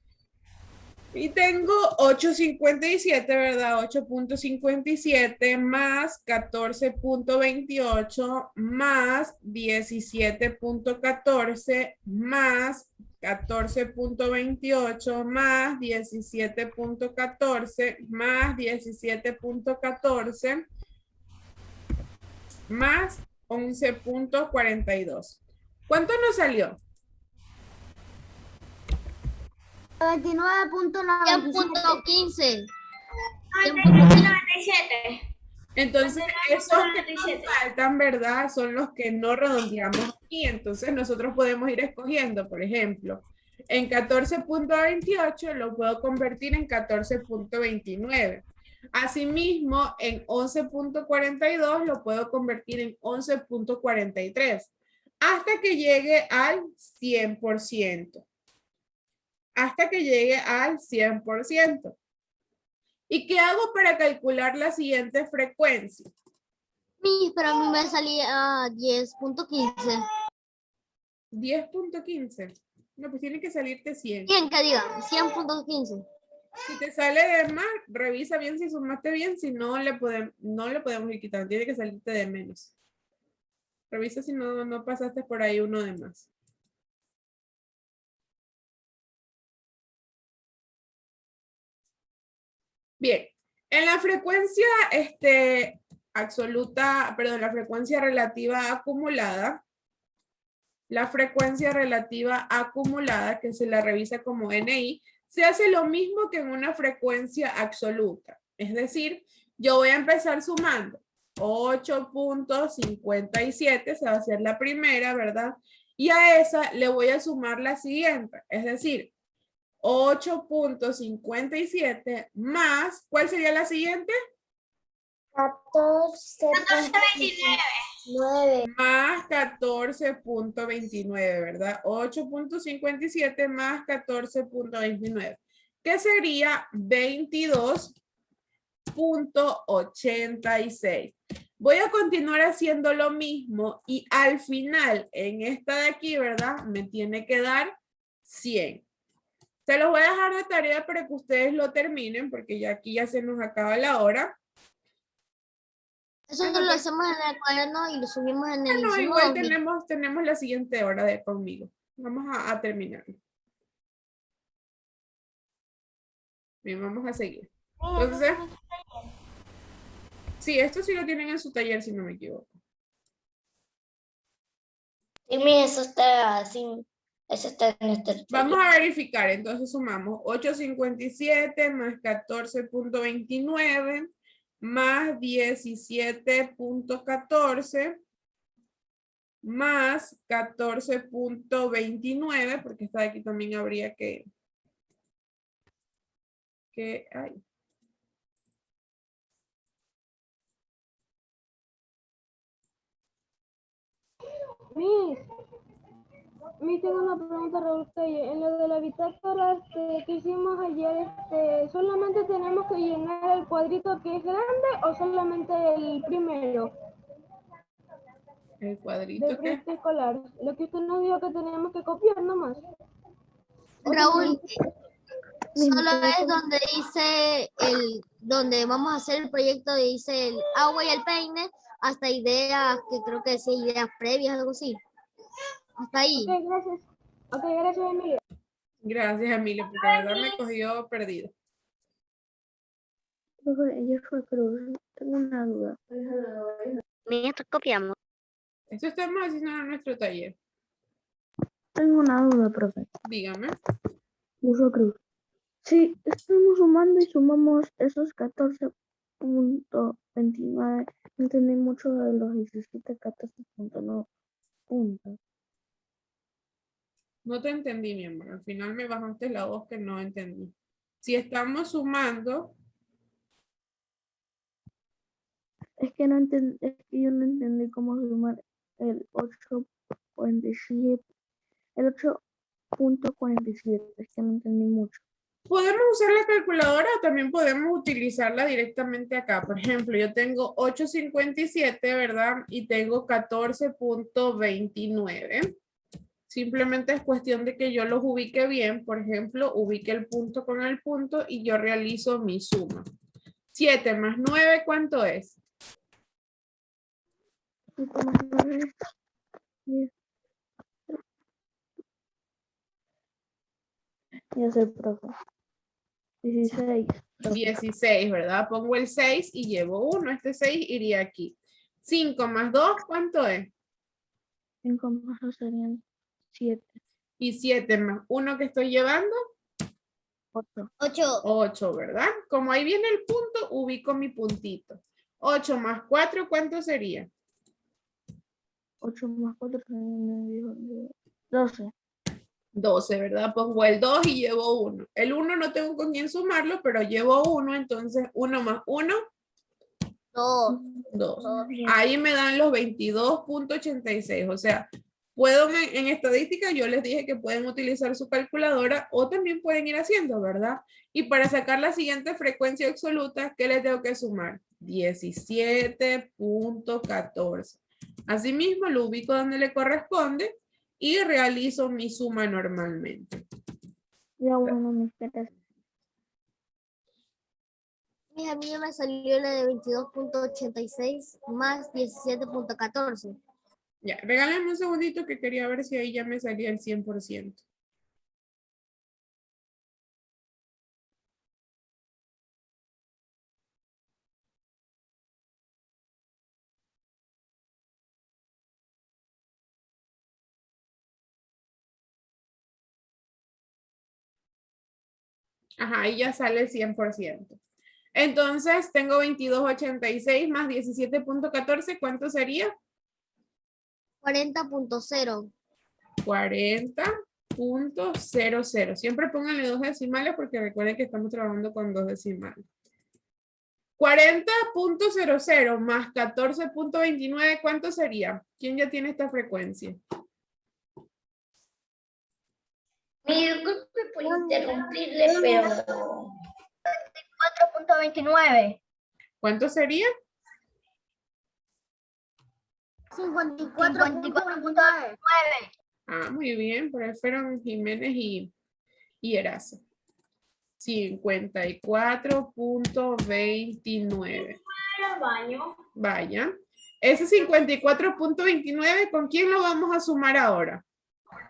Y tengo 8.57, ¿verdad? 8.57 más 14.28 más 17.14 más 14.28 más 17.14 más 17.14 más 11.42. ¿Cuánto nos salió? 10.15. 97. Entonces, esos que nos faltan, ¿verdad? Son los que no redondeamos aquí. Entonces, nosotros podemos ir escogiendo, por ejemplo, en 14.28 lo puedo convertir en 14.29. Asimismo, en 11.42 lo puedo convertir en 11.43 hasta que llegue al 100%. Hasta que llegue al 100%. ¿Y qué hago para calcular la siguiente frecuencia? Pero a mí me salía 10.15. 10.15. No, pues tiene que salirte 100. Bien, que diga, 100.15. Si te sale de más, revisa bien si sumaste bien. Si no, no le podemos ir quitando. Tiene que salirte de menos. Revisa si no pasaste por ahí uno de más. Bien, en la frecuencia absoluta, perdón, la frecuencia relativa acumulada, que se la revisa como NI, se hace lo mismo que en una frecuencia absoluta. Es decir, yo voy a empezar sumando 8.57, se va a hacer la primera, ¿verdad? Y a esa le voy a sumar la siguiente, es decir, 8.57 más, ¿cuál sería la siguiente? 14.29. Más 14.29, ¿verdad? 8.57 más 14.29, que sería 22.86. Voy a continuar haciendo lo mismo y al final, en esta de aquí, ¿verdad? Me tiene que dar 100. Se los voy a dejar de tarea para que ustedes lo terminen, porque ya aquí ya se nos acaba la hora. Eso lo hacemos en el cuaderno y lo subimos en el No, Zoom. igual tenemos la siguiente hora de conmigo. Vamos a terminar. Bien, vamos a seguir. Entonces, sí, esto sí lo tienen en su taller, si no me equivoco. Sí, eso está así. Eso está en nuestro taller. Vamos a verificar, entonces sumamos 8.57 más 14.29 más 17.14 más 14.29, porque esta de aquí también habría que ay. Miss, tengo una pregunta para usted. En lo de la bitácora que hicimos ayer, ¿solamente tenemos que llenar el cuadrito que es grande o solamente el primero El de cuadrito que preescolar? Lo que usted nos dijo que teníamos que copiar nomás. Raúl, solo es donde dice donde vamos a hacer el proyecto, dice el agua y el peine, hasta ideas, que creo que es ideas previas, algo así. Hasta ahí. Ok, gracias. Ok, gracias, Emilia. Gracias, Emilia, porque la verdad me cogió perdido. Tengo una duda. Nosotros copiamos. Esto estamos haciendo en nuestro taller. Tengo una duda, profe. Dígame. Uso Cruz. Sí, estamos sumando y sumamos esos 14.29. No entendí mucho de los 17, 14.9 puntos. No te entendí, mi amor. Al final me bajaste la voz que no entendí. Si estamos sumando, Es que yo no entendí cómo sumar el 8.47. El 8.47. Es que no entendí mucho. podemos usar la calculadora o también podemos utilizarla directamente acá. Por ejemplo, yo tengo 8.57, ¿verdad? Y tengo 14.29. Simplemente es cuestión de que yo los ubique bien. Por ejemplo, ubique el punto con el punto y yo realizo mi suma. 7 más 9, ¿cuánto es? 7 más 9, 10. Ya sé, profe. 16. 16, ¿verdad? Pongo el 6 y llevo 1. Este 6 iría aquí. 5 más 2, ¿cuánto es? 5 más 2 serían 7. Y 7 más 1 que estoy llevando, 8. 8, ¿verdad? Como ahí viene el punto, ubico mi puntito. 8 más 4, ¿cuánto sería? 8 más 4 serían 12. 12, ¿verdad? Pongo el 2 y llevo 1. El 1 no tengo con quién sumarlo, pero llevo 1, entonces 1 más 1, 2. 2. Ahí me dan los 22.86. O sea, puedo en estadística, yo les dije que pueden utilizar su calculadora o también pueden ir haciendo, ¿verdad? Y para sacar la siguiente frecuencia absoluta, ¿qué les tengo que sumar? 17.14. Asimismo, lo ubico donde le corresponde y realizo mi suma normalmente. Ya bueno, mis queridas. A mí me salió la de 22.86 más 17.14. Ya, regálenme un segundito que quería ver si ahí ya me salía el 100%. Ajá, ahí ya sale el 100%. Entonces, tengo 22.86 más 17.14. ¿Cuánto sería? 40.0. 40.00. Siempre pónganle 2 decimales porque recuerden que estamos trabajando con 2 decimales. 40.00 más 14.29, ¿cuánto sería? ¿Quién ya tiene esta frecuencia? Disculpe por interrumpirle, pero 4.29. ¿Cuánto sería? 54.29. Ah, muy bien, por ahí fueron Jiménez y Erazo. 54.29. Vaya. Ese 54.29, ¿con quién lo vamos a sumar ahora?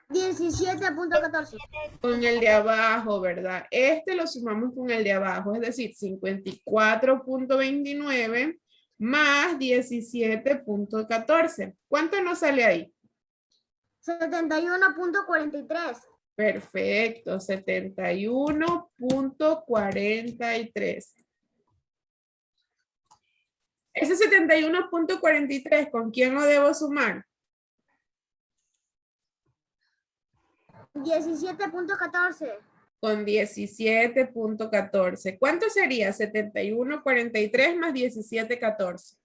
17.14. Con el de abajo, ¿verdad? Este lo sumamos con el de abajo, es decir, 54.29 más 17.14. ¿Cuánto nos sale ahí? 71.43. Perfecto, 71.43. Ese 71.43, ¿con quién lo debo sumar? 17.14. Con 17.14. ¿Cuánto sería 71.43 más 17.14?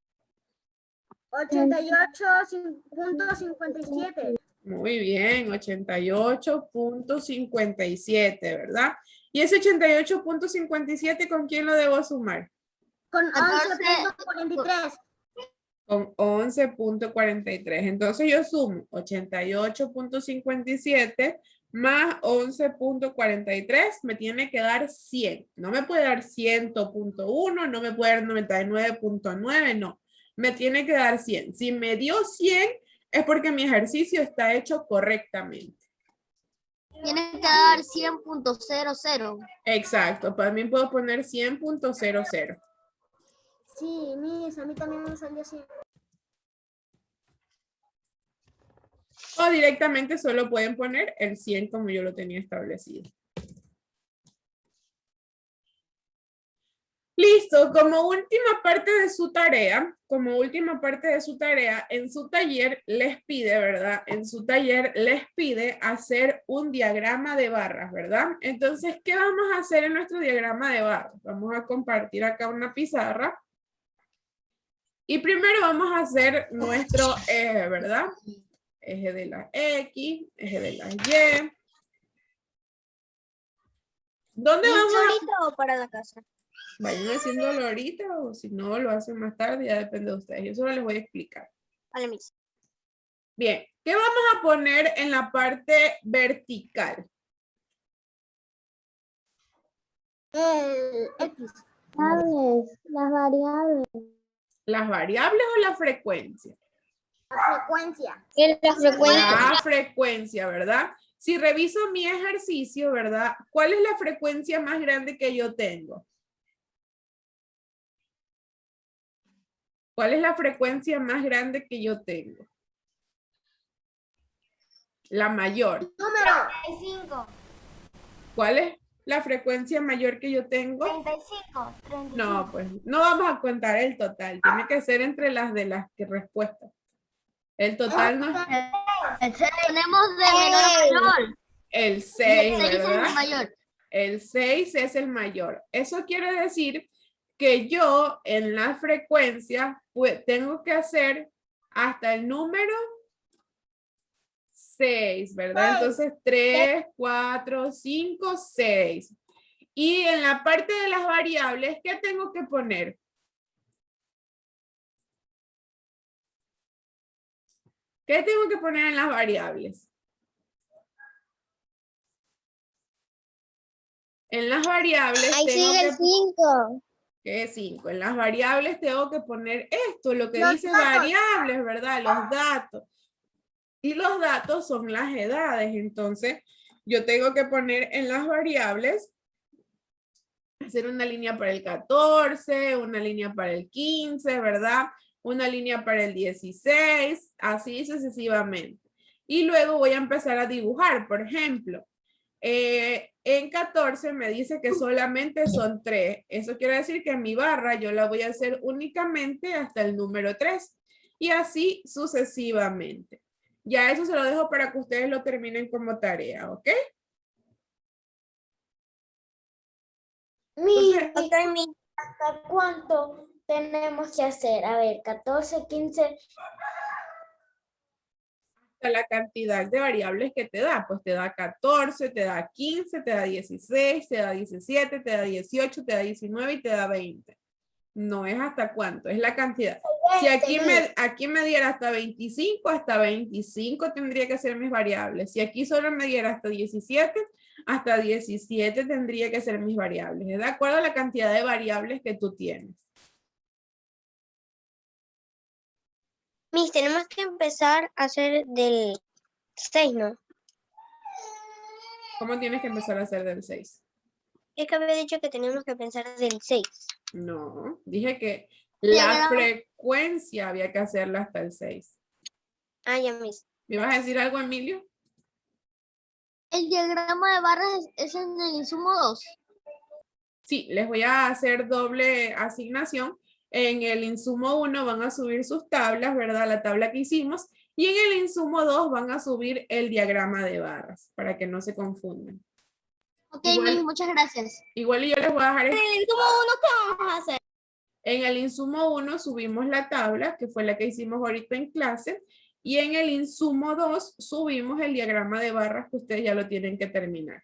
88.57. Muy bien, 88.57, ¿verdad? Y ese 88.57, ¿con quién lo debo sumar? Con 14. 11.43. Con 11.43. Entonces yo sumo 88.57 más 11.43, me tiene que dar 100. No me puede dar 100.1, no me puede dar 99.9, no. Me tiene que dar 100. Si me dio 100, es porque mi ejercicio está hecho correctamente. Tiene que dar 100.00. Exacto, también puedo poner 100.00. Sí, Miss, a mí también me salió así. O directamente solo pueden poner el 100 como yo lo tenía establecido. Listo, como última parte de su tarea, en su taller les pide, ¿verdad? En su taller les pide hacer un diagrama de barras, ¿verdad? Entonces, ¿qué vamos a hacer en nuestro diagrama de barras? Vamos a compartir acá una pizarra. Y primero vamos a hacer nuestro eje, ¿verdad? Eje de la X, eje de la Y. ¿Dónde vamos ahorita o para la casa. Vayan haciéndolo ahorita o si no lo hacen más tarde, ya depende de ustedes. Yo solo les voy a explicar. Vale, Miss. Bien, ¿qué vamos a poner en la parte vertical? El X. Las variables. ¿Las variables o la frecuencia? La frecuencia. La frecuencia. La frecuencia, ¿verdad? Si reviso mi ejercicio, ¿verdad? ¿Cuál es la frecuencia más grande que yo tengo? ¿Cuál es la frecuencia más grande que yo tengo? La mayor. Número. 35. ¿Cuál es la frecuencia mayor que yo tengo? 35. No, pues no vamos a contar el total. Tiene que ser entre las de las que respuestas. El total no es Ponemos de menor a mayor. el Y 6, el 6 es ¿verdad? el mayor. El 6 es el mayor. Eso quiere decir que yo en la frecuencia pues, tengo que hacer hasta el número 6, ¿verdad? Entonces 3, 4, 5, 6. Y en la parte de las variables, ¿qué tengo que poner? ¿Qué tengo que poner en las variables? En las variables Ahí tengo sigue que... el 5. ¿Qué es 5? En las variables tengo que poner esto, lo que Los dice datos. variables, ¿verdad? Los datos. Y los datos son las edades. Entonces, yo tengo que poner en las variables, hacer una línea para el 14, una línea para el 15, ¿verdad? Una línea para el 16, así sucesivamente. Y luego voy a empezar a dibujar. Por ejemplo, en 14 me dice que solamente son 3. Eso quiere decir que mi barra yo la voy a hacer únicamente hasta el número 3. Y así sucesivamente. Ya eso se lo dejo para que ustedes lo terminen como tarea, ¿ok? ¿Hasta cuánto tenemos que hacer? A ver, 14, 15. La cantidad de variables que te da, pues te da 14, te da 15, te da 16, te da 17, te da 18, te da 19 y te da 20. No es hasta cuánto, es la cantidad. Si aquí me diera hasta 25 tendría que ser mis variables. Si aquí solo me diera hasta 17 tendría que ser mis variables. Es de acuerdo a la cantidad de variables que tú tienes. Miss, tenemos que empezar a hacer del 6, ¿no? ¿Cómo tienes que empezar a hacer del 6? Es que había dicho que tenemos que pensar del 6. No, dije que la frecuencia había que hacerla hasta el 6. Ah, ya, Miss. ¿Me vas a decir algo, Emilio? El diagrama de barras es en el insumo 2. Sí, les voy a hacer doble asignación. En el insumo 1 van a subir sus tablas, ¿verdad? La tabla que hicimos. Y en el insumo 2 van a subir el diagrama de barras, para que no se confundan. Ok, Miss, muchas gracias. Igual yo les voy a dejar... En el insumo 1, ¿qué vamos a hacer? En el insumo 1 subimos la tabla, que fue la que hicimos ahorita en clase. Y en el insumo 2 subimos el diagrama de barras, que ustedes ya lo tienen que terminar.